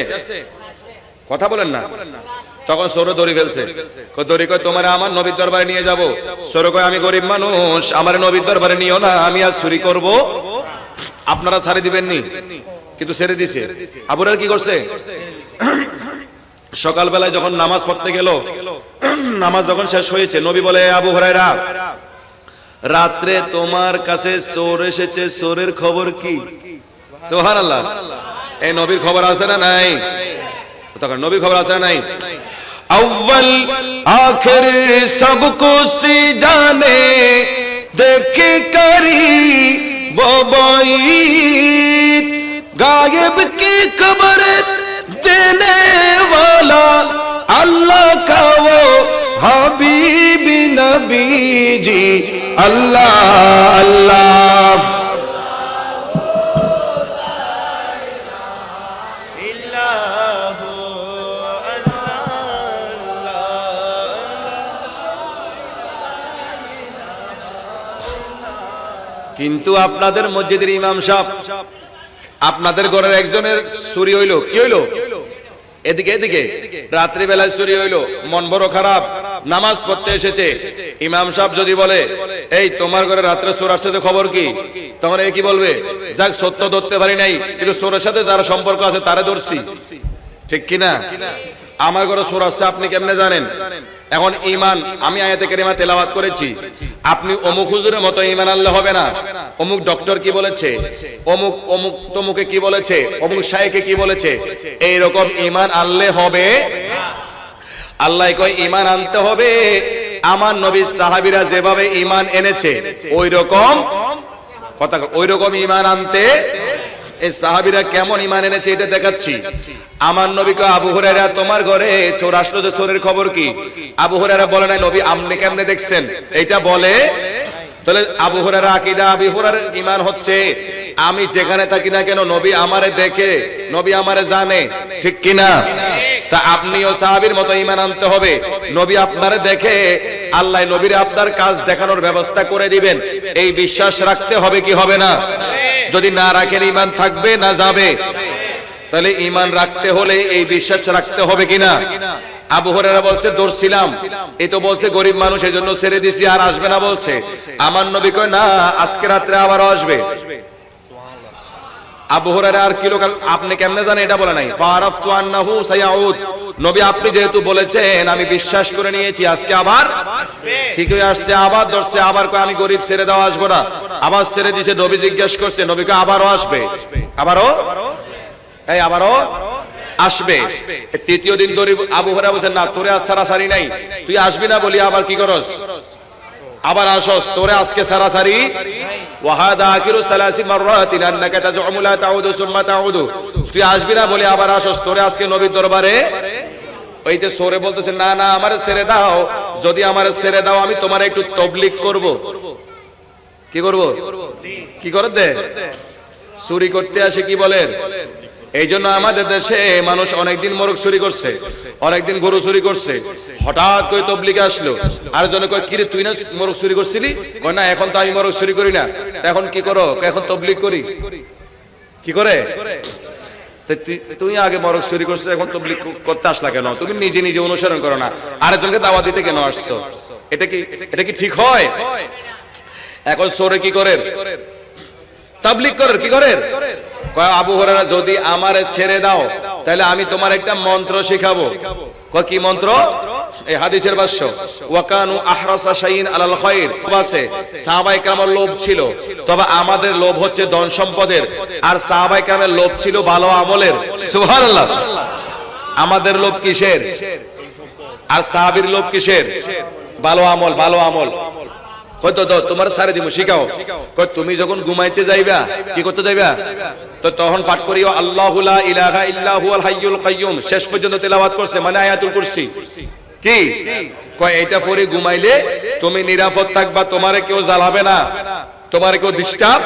কথা বলেন না। তখন সৌর দড়ি ফেলছে, দড়ি কয় তোমার আমার নবীর দরবারে নিয়ে যাব। সৌর কয় আমি গরিব মানুষ, আমার নবীর দরবারে নিও না, আমি আজ চুরি করব, আপনারা ছাড়ে দিবেন নি? কিন্তু ছেড়ে দিছে। আবু হুরায়রা কি করছে? সকালবেলায় যখন নামাজ পড়তে গেল, নামাজ যখন শেষ হয়েছে, নবী বলে আবু হুরায়রা, রাত্রে তোমার কাছে চোর এসেছে, চোরের খবর কি? সুবহানাল্লাহ। এই নবীর খবর আছে না নাই? তখন নবীর খবর আছে না নাই? अव्वल आखिर सब कुछ जाने, देखे करी वो बाईत, गायब की खबर देने वाला अल्लाह का वो हबीबी नबी जी, अल्लाह अल्लाह। কিন্তু আপনাদের মসজিদের ইমাম সাহেব, আপনাদের ঘরের একজনের চুরি হইলো, কি হইলো? এদিকে এদিকে রাত্রি বেলায় চুরি হইলো, মন বড় খারাপ, নামাজ পড়তে এসেছে। ইমাম সাহেব যদি বলে এই তোমার ঘরে রাত্রে চোর আসছে, খবর কি? তখন এ কি বলবে? যাক, সত্য ধরতে পারি নাই, কিন্তু চোরের সাথে যারা সম্পর্ক আছে তারে ধরছি, ঠিক কিনা? আমার ঘরে চোর আসছে আপনি কেমনে জানেন? এখন ঈমান, আমি আয়াতে কারিমা তেলাওয়াত করেছি, আপনি অমুক হুজুরের মতো ঈমান আনলে হবে না। অমুক ডক্টর কি বলেছে, অমুক অমুক তমুকে কি বলেছে, অমুক শায়েখে কি বলেছে, এই রকম ঈমান আনলে হবে? আল্লাহ কয় ঈমান আনতে হবে আমার নবীর সাহাবীরা যেভাবে ঈমান এনেছে ওই রকম, কথা ওই রকম ঈমান আনতে। এই সাহাবীরা কেমন ঈমান এনেছে এটা দেখাচ্ছি। আমার নবী কয় আবু হুরায়রা, তোমার ঘরে চোর আসলো যে, চোরের খবর কি? আবু হুরায়রা বলে নাই নবী আপনি কেমনে দেখছেন, এটা বলে। তাহলে আবু হুরায়রা আকীদা, আবু হুরায়রার ঈমান হচ্ছে আমি যেখানে থাকি না কেন নবী আমারে দেখে, নবী আমারে জানে, ঠিক কিনা? তা আপনিও সাহাবীর মতো ঈমান আনতে হবে, নবী আপনারে দেখে, আল্লাহ নবীরে আপনার কাজ দেখানোর ব্যবস্থা করে দিবেন, এই বিশ্বাস রাখতে হবে কি হবে না? যদি না রাখেন ঈমান থাকবে না যাবে? তাহলে ঈমান রাখতে হলে এই বিশ্বাস রাখতে হবে কিনা? আবু হুরায়রা বলছে দৌড়ছিলাম, এই তো বলছে গরিব মানুষ এই জন্য ছেড়ে দিছি, আর আসবে না বলছে। আমার নবী কয় না, আজকে রাত্রে আবার আসবে। আবু হুরায়রা আর কি লোক, আপনি কেমনে জানেন এটা বলে নাই। ফারাফতু আন্নাহু সায়াউদ, নবী আপনি যেহেতু বলেছেন আমি বিশ্বাস করে নিয়েছি আজকে আবার আসবে। ঠিকই আসছে, আবার ধরছে, আবার কয় আমি গরিব ছেড়ে দাও, আসবো না, আবার ছেড়ে দিছে। নবী জিজ্ঞেস করছে, নবী কয় আবারও আসবে, আবারও এই আবারও আসবে। তৃতীয় দিন ধরে আবু হুরায়রা বলছেন না, তোরে আজ সারাসারি নাই, তুই আসবি না বলি আবার কি করস, আবার আসস, তোরে আজকে সারাসারি। ওয়াহাদা আখিরু সালাসি মাররাতিন আন্নাকা তাজউমু লা তাউদু সুম্মা তাউদু, তুই আসবি না বলি আবার আসস, তোরে আজকে নবীর দরবারে। ওইতে সরে বলতেছে না না, আমারে ছেড়ে দাও, যদি আমারে ছেড়ে দাও আমি তোমারে একটু তাবলীগ করব। কি করব? কি করে দে? চুরি করতে আসে কি বলেন? এই জন্য আমাদের দেশে মানুষ অনেকদিন মোরগ চুরি করছে, অনেকদিন গরু চুরি করছে, হঠাৎ করে তাবলীগে আসলো, আর জনে কয় কিরে তুই না মোরগ চুরি করছিলি? কয় না, এখন তো আমি মোরগ চুরি করি না। এখন কি করো? এখন তাবলীগ করি। কি করে? তুই আগে মোরগ চুরি করছিস, এখন তাবলীগ করতে আসলা কেন? তুমি নিজে নিজে অনুসরণ করো না, আরেকজনকে দাওয়াত দিতে কেন আসছো? এটা কি ঠিক হয়? এখন চোরে কি করে? তাবলীগ করে। কি করে? কয় আবু হুরায়রা যদি আমারে ছেড়ে দাও তাহলে আমি তোমার একটা মন্ত্র শিখাবো। কয় কি মন্ত্র? এই হাদিসের ভাষ্য, ওয়াকানু আহরাসা শাইইন আলাল খায়র, বাসে সাহাবায়ে কেরামের লোভ ছিল, তবে আমাদের লোভ হচ্ছে ধন সম্পদের, আর সাহাবায়ে কেরামের লোভ ছিল ভালো আমলের। সুবহানাল্লাহ। আমাদের লোভ কিসের আর সাহাবীর লোভ কিসের? ভালো আমল, ভালো আমল। কত দাও তোমার সারে দিমু, শিখাও। কয় তুমি যখন ঘুমাইতে যাইবা, কি করতে যাইবা? তো তখন পাঠ করিও আল্লাহু লা ইলাহা ইল্লা হুয়াল হাইয়ুল কাইয়ুম, শেষ পর্যন্ত তেলাওয়াত করছে, মানে আয়াতুল কুরসি। কি কয়? এটা পড়ে ঘুমাইলে তুমি নিরাপদ থাকবা, তোমারে কেউ জ্বালাবে না, তোমারে কেউ ডিস্টার্ব।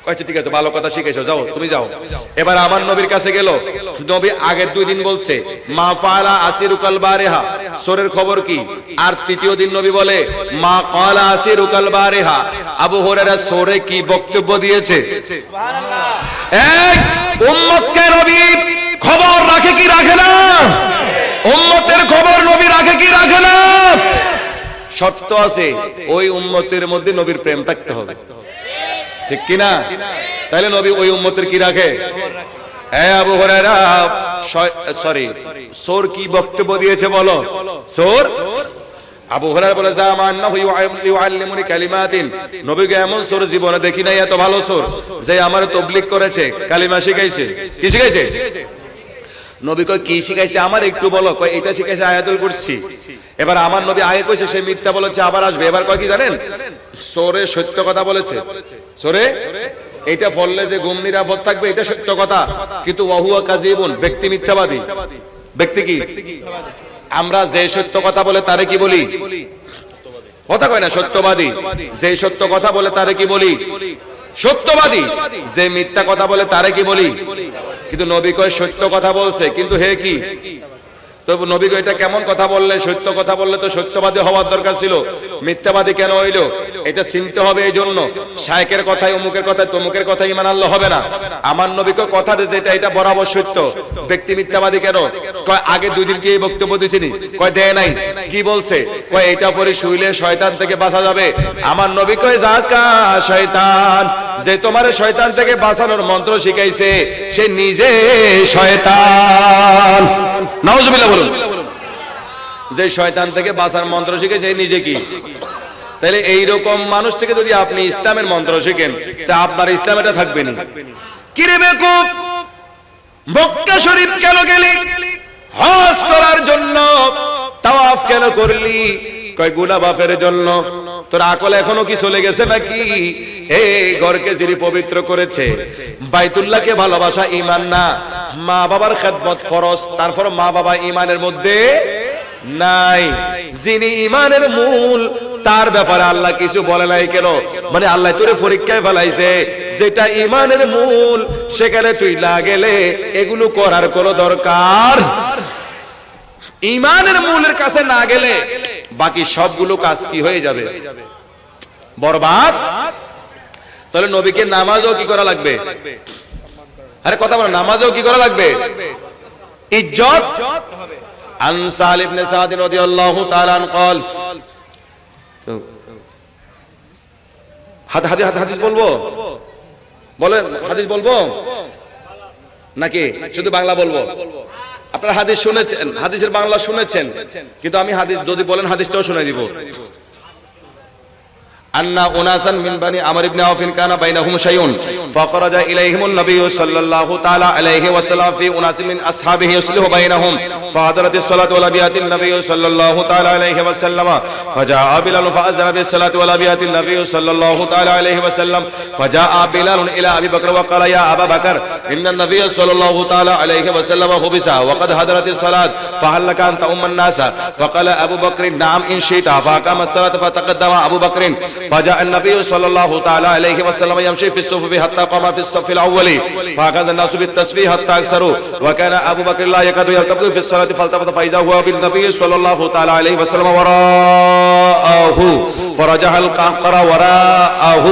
আচ্ছা ঠিক আছে, ভালো কথা শিখেছো, যাও তুমি যাও। এবার আমার নবীর কাছে গেল, নবী আগের 2 দিন বলছে মা ফালা আসিরুকাল বারিহা, সূরের খবর কি? আর তৃতীয় দিন নবী বলে মা ক্বালা আসিরুকাল বারিহা, আবু হুরায়রা সূরে কি বক্তব্য দিয়েছে? সুবহানাল্লাহ। এই উম্মতকে নবী খবর রাখে কি রাখে না? উম্মতের খবর নবী রাখে কি রাখে না? শর্ত আছে, ওই উম্মতের মধ্যে নবীর প্রেম থাকতে হবে, ঠিক কি না? তাহলে নবী ওই উম্মতের কি রাখে? হ্যাঁ, আবু হুরায়রা সোর কি বক্তব্য দিয়েছে বলো? সোর আবু হুরায়রা বলে জামান্নাহু ইউআল্লিমুনি কালিমাতিন, নবীকে এমন সোর জীবনে দেখি নাই এত ভালো সোর, যে আমার তাবলীগ করেছে, কালিমা শিখাইছে। কি শিখাইছে? নবী কয় কি শিখাইছে আমার একটু বলো। কয় এটা শিখাইছে আয়াতুল কুরসি। এবার আমার নবী আগে কইছে সে মিথ্যা বলেছে, আবার আসবে। এবার কয় কি জানেন? সোরে সত্য কথা বলেছে। সোরে এটা ফললে যে ঘুম নিরাপদ থাকবে, এটা সত্য কথা, কিন্তু ওয়াহুয়া কাযিবুন, ব্যক্তি মিথ্যাবাদী। ব্যক্তি কি? আমরা যে সত্য কথা বলে তারে কি বলি? কথা কয় না, সত্যবাদী। যে সত্য কথা বলে তারে কি বলি? সত্যবাদী। যে মিথ্যা কথা বলে তারে কি বলি? কিন্তু নবী কয় সত্য কথা বলছে, কিন্তু হে কি? তো নবী কয় এটা কেমন কথা বললেন? সত্য কথা বললে তো সত্যবাদী হওয়ার দরকার ছিল, মিথ্যাবাদী কেন হইলো? এটা চিনতে হবে। এই জন্য শায়েখের কথায়, অমুকের কথায়, তমুকের কথায় ঈমান আনলে হবে না। আমার নবী কয় কথা যেটা এটা বরাবর সত্য, ব্যক্তি মিথ্যাবাদী কেন? কয় আগে 2 দিন কি এই বক্তব্য দিছিনি? কয় দেয় নাই। কি বলছে? কয় এটা পরে শুইলে শয়তান থেকে বাঁচা যাবে। আমার নবী কয় যাকা শয়তান, যে তোমার শয়তান থেকে বাঁচানোর মন্ত্র শিখাইছে সে নিজে শয়তান। নাউজুবিল্লাহ বলুন। যে শয়তান থেকে বাঁচার মন্ত্র শিখেছে নিজে কি? তাহলে এইরকম মানুষ থেকে যদি আপনি ইসলামের মন্ত্র শিখেন, তা আপনার ইসলাম এটা থাকবে না। কি রে বেকুব, মক্কা শরীফ কেন গেলি? হজ করার জন্য। তাওয়াফ কেন করলি? কয় গুনাহ মাফের জন্য। তোর আকল এখনো কি চলে গেছে নাকি? এই ঘরকে যিনি পবিত্র করেছে, বাইতুল্লাহকে ভালোবাসা ঈমান না, মা বাবার খেদমত ফরজ, তারপর মা বাবা ঈমানের মধ্যে নাই। যিনি ঈমানের মূল, তার ব্যাপারে আল্লাহ কিছু বলে নাই কেন? মানে আল্লাহ তোরে পরীক্ষায় ফেলাইছে, যেটা ঈমানের মূল সেখানে তুই না গেলে এগুলো করার কোনো দরকার। ঈমানের মূলের কাছে না গেলে বাকি সবগুলো কাজ কি হয়ে যাবে? বরবাদ। তাহলে নবীকে নামাজও কি করা লাগবে? আরে কথা বলো, নামাজও কি করা লাগবে? ইজ্জত হবে। আন সাল ইবনে সাদ রাদিয়াল্লাহু তাআলা আন قال হাদিস বলবো? বলেন, হাদিস বলবো নাকি শুধু বাংলা বলবো? আপনারা হাদিস শুনেছেন, হাদিসের বাংলা শুনেছেন, কিন্তু আমি হাদিস যদি বলেন হাদিসটাও শুনে দিব। আন্না উনাসান মিন বানি আমর ইবনে আউফ কানা বাইনাহুম শাইউন ফাখরাজা ইলাইহিমুন নবী সাল্লাল্লাহু তাআলা আলাইহি ওয়াসাল্লাম ফি উনাসিন মিন আসহাবিহি ইসলিহু বাইনাহুম ফাহাদারাতিস সালাতু ওয়া লাবিয়াতিন নবী সাল্লাল্লাহু তাআলা আলাইহি ওয়াসাল্লাম ফাজাআ বিলাল ফাআযানা বিস সালাতি ওয়া লাবিয়াতিন নবী সাল্লাল্লাহু তাআলা আলাইহি ওয়াসাল্লাম ফাজাআ বিলাল ইলা আবি বকর ওয়া ক্বালা ইয়া আবা বকর ইন্না নবী সাল্লাল্লাহু তাআলা আলাইহি ওয়াসাল্লাম হুবিসা ওয়া ক্বাদ হাদারাতিস সালাত ফাহাল লাকা আন তাউম্মান নাসা ফাকালা আবু বকর নাম ইন শিতা ফাকামা সালাত ফাতাকাদ্দামা আবু বকর فجاء النبي صلى الله تعالى عليه وسلم يمشي في الصفوف حتى قام في الصف الاول فاخذ الناس بالتسبيح حتى اكثروا وكان ابو بكر لا يكاد يلتفت في الصلاه فالتفت فاذا هو بالنبي صلى الله تعالى عليه وسلم وراءه فرجع القهقرى وراءه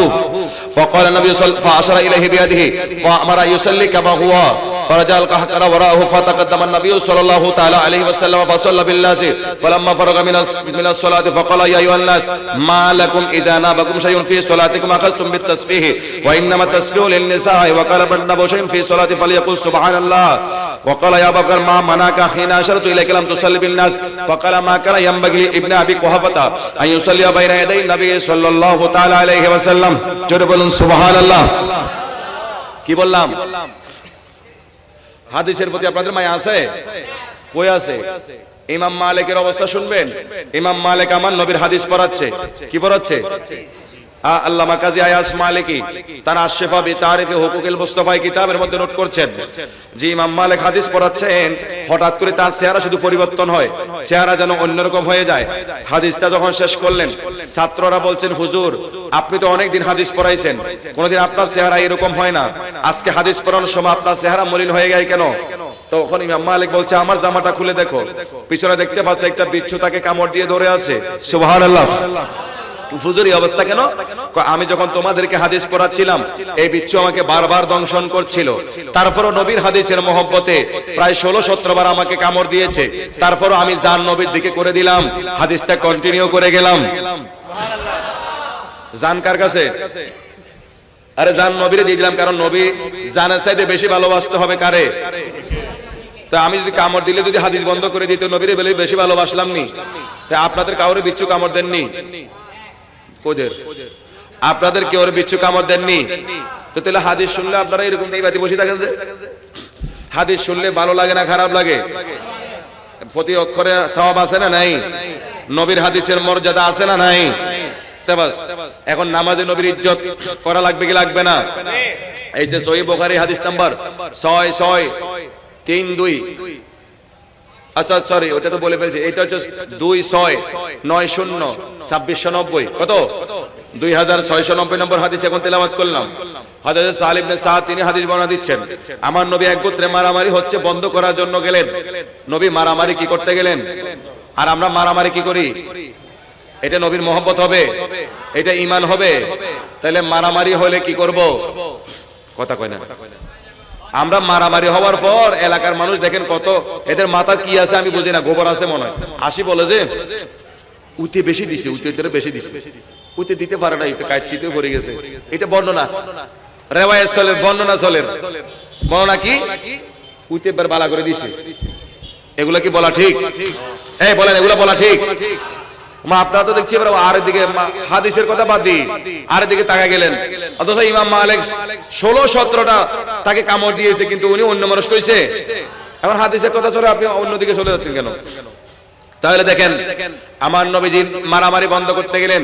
فقال النبي صلى الله عليه وسلم فاشار اليه بيده فامر يصلي كما هو فرجع القهقرى وراءه فتقدم النبي صلى الله تعالى عليه وسلم فصلى بالناس فلما فرغ من الصلاه فقال يا ايها الناس ما لكم اذا نابكم شيء في صلاتكم اخذتم بالتسبيح وانما التسبيح للنساء وقال بنبو شيء في صلاه فليقل سبحان الله وقال يا بكر ما منعك حين اشرت اليك لم تصلي بالناس فقال ما كان ينبغي ابن ابي قحافه ان يصلي بين يدي النبي صلى الله تعالى عليه وسلم জোরে বলুন সুবহানাল্লাহ। কি বললাম? হাদিসের প্রতি আপনাদের মায়া আছে? কই আছে? ইমাম মালিকের অবস্থা শুনবেন। ইমাম মালিক আমার নবীর হাদিস পড়াচ্ছে। কি পড়াচ্ছে? আল্লামা কাজী আয়াস মালিকি তার আশফা বিতারিফি হুকুকিল মুস্তাফা কিতাবের মধ্যে নোট করছেন যে ইমাম মালিক হাদিস পড়াচ্ছেন, হঠাৎ করে তার চেহারা শুধু পরিবর্তন হয়, চেহারা যেন অন্যরকম হয়ে যায়। হাদিসটা যখন শেষ করলেন, ছাত্ররা বলছেন হুজুর আপনি তো অনেকদিন হাদিস পড়াইছেন, কোনদিন আপনার চেহারা এরকম হয় না, আজকে হাদিস পড়ানোর সময় আপনার চেহারা মলিন হয়ে গেল কেন? তখন ইমাম মালিক বলছে আমার জামাটা খুলে দেখো, পিছনে দেখতে পাচ্ছে একটা বিচ্ছু তাকে কামড় দিয়ে ধরে আছে। সুবহানাল্লাহ। হুজুর এই অবস্থা কেন? আমি যখন তোমাদেরকে হাদিস পড়াচ্ছিলাম এই বিচ্ছু আমাকে বারবার দংশন করছিল, তারপরও নবীর হাদিসের মহব্বতে প্রায় 16-17 বার আমাকে কামড় দিয়েছে, তারপরও আমি জান নবীর দিকে করে দিলাম, হাদিসটা কন্টিনিউ করে গেলাম। জান কার কাছে? আরে জান নবীরে দিয়ে দিলাম, কারণ নবী জানের চাইতে বেশি ভালোবাসতে হবে কারে? তো আমি যদি কামড় দিলে যদি হাদিস বন্ধ করে দিত, নবীরে বলে বেশি ভালোবাসলাম নি। তাই আপনাদের কাউরে বিচ্ছু কামড় দেননি? কোদের আপনাদের কেউ বিচ্ছু কামড় দেননি? তো তাহলে হাদিস শুনলে আপনারা এরকম এই বাতি বসে থাকেন যে? হাদিস শুনলে ভালো লাগে না খারাপ লাগে? প্রতি অক্ষরে সওয়াব আছে না নাই? নবীর হাদিসের মর্যাদা আছে না নাই? বাস এখন নামাজে নবীর ইজ্জত করা লাগবে কি লাগবে না? এই যে সহিহ বুখারী হাদিস নাম্বার 6632, আচ্ছা সরি ওটা তো বলে ফেলছি, এটা হচ্ছে 26902690 কত 2690 নম্বর হাদিস এখন তেলাওয়াত করলাম। হযরত সালিম ইবনে সাদ তিনি হাদিস বর্ণনা দিচ্ছেন, আমার নবী এক গোত্রে মারামারি হচ্ছে বন্ধ করার জন্য গেলেন। নবী মারামারি কি করতে গেলেন? আর আমরা মারামারি কি করি? এটা নবীর মহব্বত হবে? এটা ঈমান হবে? তাহলে মারামারি হলে কি করব? কথা কয় না। আমরা মারামারি হওয়ার পর এলাকার মানুষ দেখেন কত, এদের মাথা কি আছে আমি বুঝি না, গোবর আছে মনে হয়। আসি বলে যে উতে বেশি দিছে, উতে বেশি দিছে, উতে দিতে পারে না, উতে কাচ্চিতে ভরে গেছে। এটা বর্ণনা, রেওয়ায়াত চলে, বর্ণনা চলে। বর্ণনা কি? উতে বার বালা করে দিছে। এগুলা কি বলা ঠিক? এই বলেন এগুলা বলা ঠিক? আপনারা তো দেখছি এবার আর দিকে হাদিসের কথা বাদ দিয়ে আর দিকে তাকা গেলেন, অথচ ইমাম মালিক 16-17টা তাকে কামড় দিয়েছে, কিন্তু উনি অন্য মানুষ কইছে। এখন হাদিসের কথা চলে আপনি অন্যদিকে চলে যাচ্ছেন কেন? তাহলে দেখেন আমার নবীজি মারামারি বন্ধ করতে গেলেন,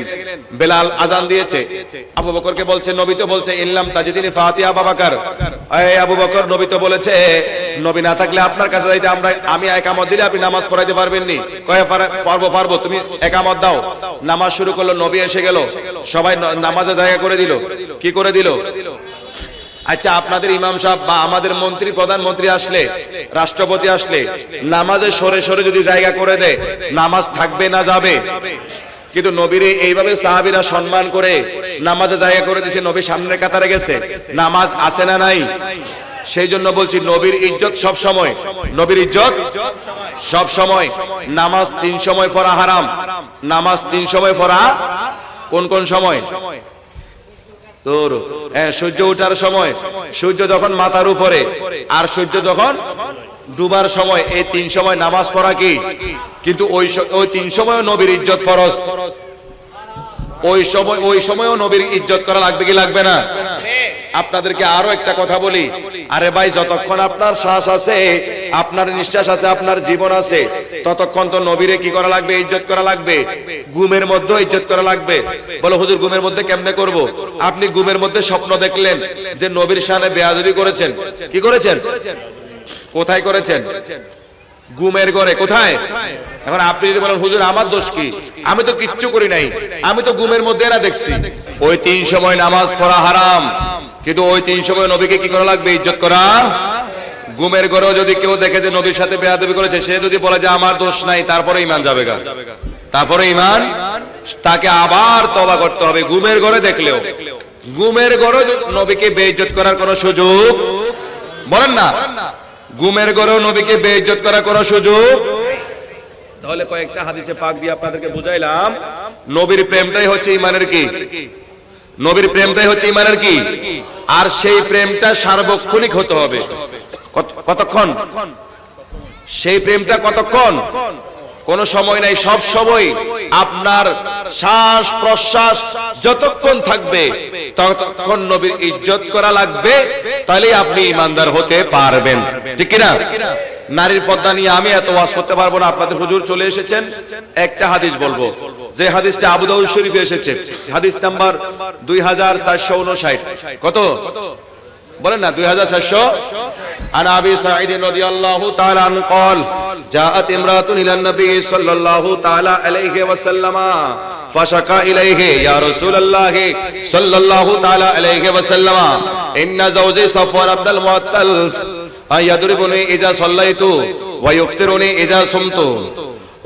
বেলাল আজান দিয়েছে, আবু বকরকে বলছে, নবী তো বলছে ইল্লাম তাজিদিনি ফাতিহা আবু বকর, এই আবু বকর নবী তো বলেছে নবী না থাকলে আপনার কাছে যাইতে আমি একামত দিলে আপনি নামাজ পড়াইতে পারবেন নি। কয়ে পারবো, তুমি একামত দাও। নামাজ শুরু করলো, নবী এসে গেল, সবাই নামাজে জায়গা করে দিল। কি করে দিল? আচ্ছা আপনাদের ইমাম সাহেব বা আমাদের মন্ত্রী প্রধানমন্ত্রী আসলে, রাষ্ট্রপতি আসলে নামাজে সরে সরে যদি জায়গা করে দেয়, নামাজ থাকবে না যাবে? কিন্তু নবীরে এইভাবে সাহাবীরা সম্মান করে নামাজে জায়গা করে দিয়েছে, নবী সামনের কাতারে গেছে, নামাজ আছে না নাই? সেই জন্য বলছি নবীর ইজ্জত সব সময়, নবীর ইজ্জত সব সময়। নামাজ 3 সময় পড়া হারাম। নামাজ 3 সময় পড়া কোন কোন সময়? তোর সূর্য ওঠার সময়, সূর্য যখন মাথার উপরে, আর সূর্য যখন ডুবার সময়, এই 3 সময় নামাজ পড়া কি? কিন্তু ওই 3 সময়ও নবীর ইজ্জত ফরজ। ওই সময়ও নবীর ইজ্জত করা লাগবে কি লাগবে না? আপনাদেরকে আরো একটা কথা বলি, আরে ভাই যতক্ষণ আপনার শ্বাস আছে, আপনার নিঃশ্বাস আছে, আপনার জীবন আছে, ততক্ষণ তো নবীরে কি করা লাগবে? ইজ্জত করা লাগবে। ঘুমের মধ্যে ইজ্জত করা লাগবে। বলো হুজুর ঘুমের মধ্যে কেমনে করব? আপনি ঘুমের মধ্যে স্বপ্ন দেখলেন যে নবীর শানে বেয়াদবি করেছেন, কি করেছেন? কোথায় করেছেন? ঘুমের ঘরে। কোথায়? এখন আপনি যদি বলেন হুজুর আমার দোষ কি, আমি তো কিচ্ছু করি নাই, আমি তো ঘুমের মধ্যে না দেখছি। ওই 3 সময় নামাজ পড়া হারাম, কিন্তু ওই 3 সময় নবীকে কি করা লাগবে? ইজ্জত করা। ঘুমের ঘরেও যদি কেউ দেখে যে নবীর সাথে বেয়াদবি করেছে, সে যদি বলে যে আমার দোষ নাই, তারপরে ঈমান যাবে গা, তারপরে ঈমান, তাকে আবার তওবা করতে হবে। ঘুমের ঘরে দেখলেও, ঘুমের ঘরে নবীকে বেইজ্জত করার কোনো সুযোগ, বলেন না, ঘুমের ঘরেও নবীকে বেইজ্জত করার কোনো সুযোগ। তাহলে কয়েকটা হাদিসে পাক দিয়ে আপনাদেরকে বুঝাইলাম, নবীর প্রেমটাই হচ্ছে ঈমানের কি? নবীর প্রেমটাই হচ্ছে ঈমানের কি? আর সেই প্রেমটা সার্বক্ষণিক হতে হবে। কতক্ষণ? সেই প্রেমটা কতক্ষণ? কোন সময় নাই, সব সময়। আপনার শ্বাস প্রশ্বাস যতক্ষণ থাকবে ততক্ষণ নবীর ইজ্জত করা লাগবে, তাহলেই আপনি ঈমানদার হতে পারবেন। ঠিক কিনা? নারীর পর্দা নিয়ে আমি এত ওয়াজ করতে পারবো না, আপনাদের হুজুর চলে এসেছেন, একটা হাদিস বলবো, যে হাদিসটা আবু দাউদ শরীফে এসেছে, হাদিস নাম্বার 2459। কত বলেন না? 2400। عن أبي سعيد رضي الله تعالى عنه قال جاءت امرأة إلى النبي صلى الله تعالى عليه وسلم فشكى إليه يا رسول الله صلى الله تعالى عليه وسلم إن زوجي صفوان بن المعطل يضربني إذا صليت ويفطرني إذا صمت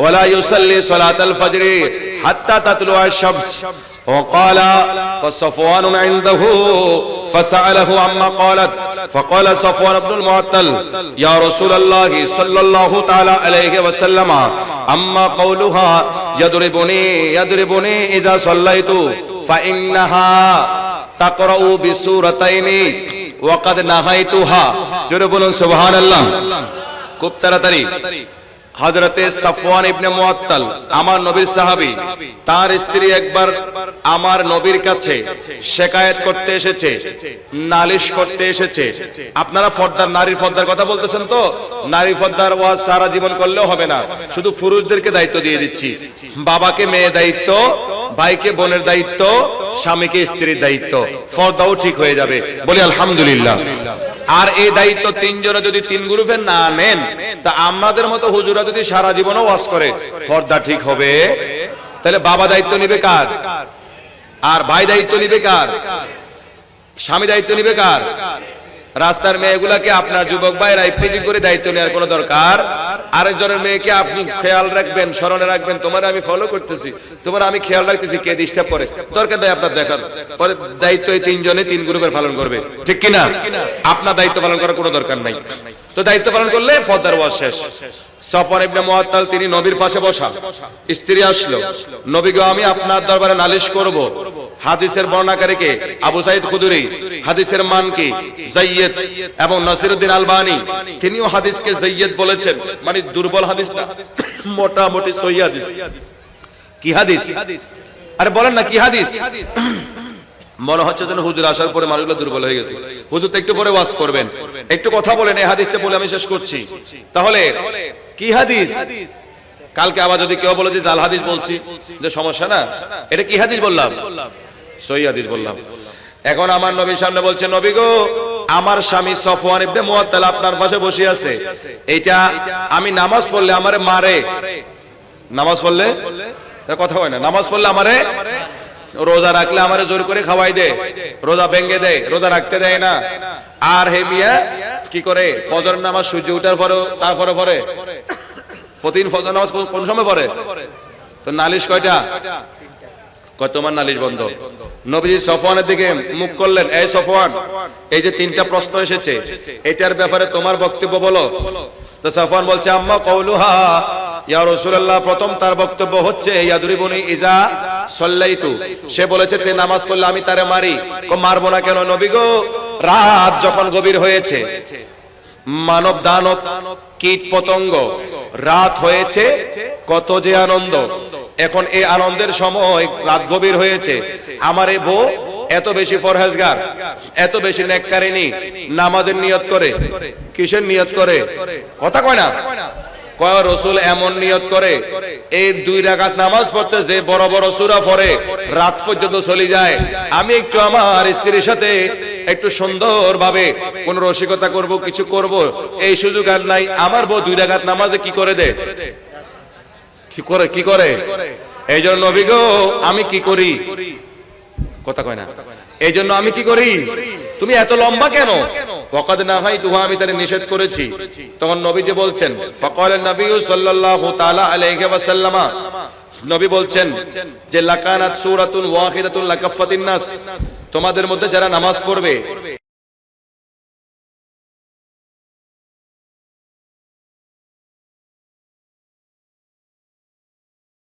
ولا يصلي صلاة الفجر حتى تطلع الشمس وقال فصفوان عنده فسأله عما قالت فقال صفوان بن المعطل يا رسول الله صلى الله تعالى عليه وسلم أما قولها يضربني إذا صليت فإنها تقرأ بسورتين وقد نهيتها জোরে বলুন সুবহানাল্লাহ। খুব তাড়াতাড়ি হযরতে সাফওয়ান ইবনে মুআত্তাল আমার নবীর সাহাবী, তার স্ত্রী একবার আমার নবীর কাছে শিকায়েত করতে এসেছে, নালিশ করতে এসেছে। আপনারা ফর্দার, নারীর ফর্দার কথা বলতেছেন তো, নারী ফর্দার ওয়াজ সারা জীবন করলেও হবে না, শুধু পুরুষদেরকে দায়িত্ব দিয়ে দিচ্ছি। বাবাকে মেয়ে দায়িত্ব, ভাইকে বোনের দায়িত্ব, স্বামীকে স্ত্রীর দায়িত্ব, ফর্দাও ঠিক হয়ে যাবে, বলি আলহামদুলিল্লাহ। আর এই দায়িত্ব তিনজনে যদি তিন গ্রুপে না নেন, তা আমাদের মতো হুজুরা যদি সারা জীবনও ওয়াজ করে, ফর্দা ঠিক হবে? তাহলে বাবা দায়িত্ব নিবে কার? আর ভাই দায়িত্ব নিবে কার? স্বামী দায়িত্ব নিবে কার? রাস্তার মেয়েগুলাকে আপনার যুবক ভাইরা ইফতিজি করে দায়িত্ব নেওয়ার কোনো দরকার? আরেকজনের মেয়েকে আপনি খেয়াল রাখবেন, স্মরণে রাখবেন, তোমার আমি ফলো করতেছি, তোমার আমি খেয়াল রাখতেছি, কে ডিস্টার্ব করে, দরকার নাই আপনার দেখার। পরে দায়িত্ব এই তিনজনে তিন গ্রুপের পালন করবে, ঠিক কিনা? আপনার দায়িত্ব পালন করার কোনো দরকার নাই। তো দায়িত্ব পালন করলে ফর্দার ওয়াজ শেষ। সাফওয়ান ইবনে মুআত্তাল তিনি নবীর পাশে বসা, স্ত্রী আসলো, নবী গো আমি আপনার দরবারে নালিশ করব। হাদিসের বর্ণনাকারীকে আবু সাঈদ খুদরি, হাদিসের মান কি যায়্যিদ, এবং নাসিরউদ্দিন আলবানী তিনিও হাদিসকে যায়্যিদ বলেছেন, মানে দুর্বল হাদিস না, মোটামুটি সহিহ হাদিস। কি হাদিস? আরে বলেন না কি হাদিস? মনে হচ্ছে যেন হুজুর আসার পরে মানুষগুলো দুর্বল হয়ে গেছে, হুজুর তো একটু পরে ওয়াজ করবেন, একটু কথা বলেন, এই হাদিসটা বলে আমি শেষ করছি। তাহলে কি হাদিস? কালকে আবার যদি কেউ বলে যে জাল হাদিস বলছি, যে সমস্যা না, এটা কি হাদিস বললাম? সহিহ হাদিস বললাম। এখন আমার নবীর সামনে বলছে, নবী গো আমার স্বামী সাফওয়ান ইবনে মুআত্তাল আপনার পাশে বসে আছে, এইটা আমি নামাজ পড়লে আমারে মারে, নামাজ পড়লে কথা হয় না, নামাজ পড়লে আমারে, রোজা রাখলে আমারে জোর করে খাওয়াই দেয়, রোজা ভেঙে দেয়, রোজা রাখতে দেয় না। আর হে মিয়া কি করে? ফজর নামাজ সূর্য ওঠার পরে, তারপরে পরে প্রতিদিন ফজর নামাজ কোন সময় পড়ে? তো নালিশ কয়টা? কয় তোমার নালিশ বন্ধ। নবীজি সাফওয়ানের দিকে মুখ করলেন, এই সাফওয়ান, এই যে তিনটা প্রশ্ন এসেছে, এটার ব্যাপারে তোমার বক্তব্য বলো। তো সাফওয়ান বলছে, আম্মা কওলুহা ইয়া রাসূলুল্লাহ, প্রথম তার বক্তব্য হচ্ছে ইয়াদরিবুনি ইজা সাল্লাইতু, সে বলেছে তে নামাজ পড়লে আমি তারে মারি। কো মারবো না কেন নবী গো? রাত যখন গভীর হয়েছে, মানব দানব কীট পতঙ্গ, রাত হয়েছে, কত যে আনন্দ। এখন এই আনন্দের সময় রাত গভীর হয়েছে, আমার এই বউ এত বেশি ফরহেজগার, এত বেশি নেককারিনী, নামাজের নিয়ত করে। কিসের নিয়ত করে? কথা কয় না। কয় রাসূল এমন নিয়ত করে, এই 2 রাকাত নামাজ পড়তে যে বড় বড় সূরা পড়ে রাত পর্যন্ত চলে যায়, আমি একটু আমার স্ত্রীর সাথে একটু সুন্দর ভাবে কোন রসিকতা করব, কিছু করব, এই সুযোগ আর নাই। আমার বউ 2 রাকাত নামাজে কি করে দেয়? কি করে? এই জন্য নবী গো আমি কি করি? কথা কয় না। এই জন্য আমি কি করি? তুমি এত লম্বা কেন? ওয়াকাদ নাহাইতুহা, আমি তারে নিষেধ করেছি। তখন নবীজি বলছেন, ফাকাল নবী সাল্লাল্লাহু তাআলা আলাইহি ওয়াসাল্লাম, নবী বলছেন যে লাকানাত সূরাতুন ওয়াহিদাতুন লাকাফাতিন নাস, তোমাদের মধ্যে যারা নামাজ পড়বে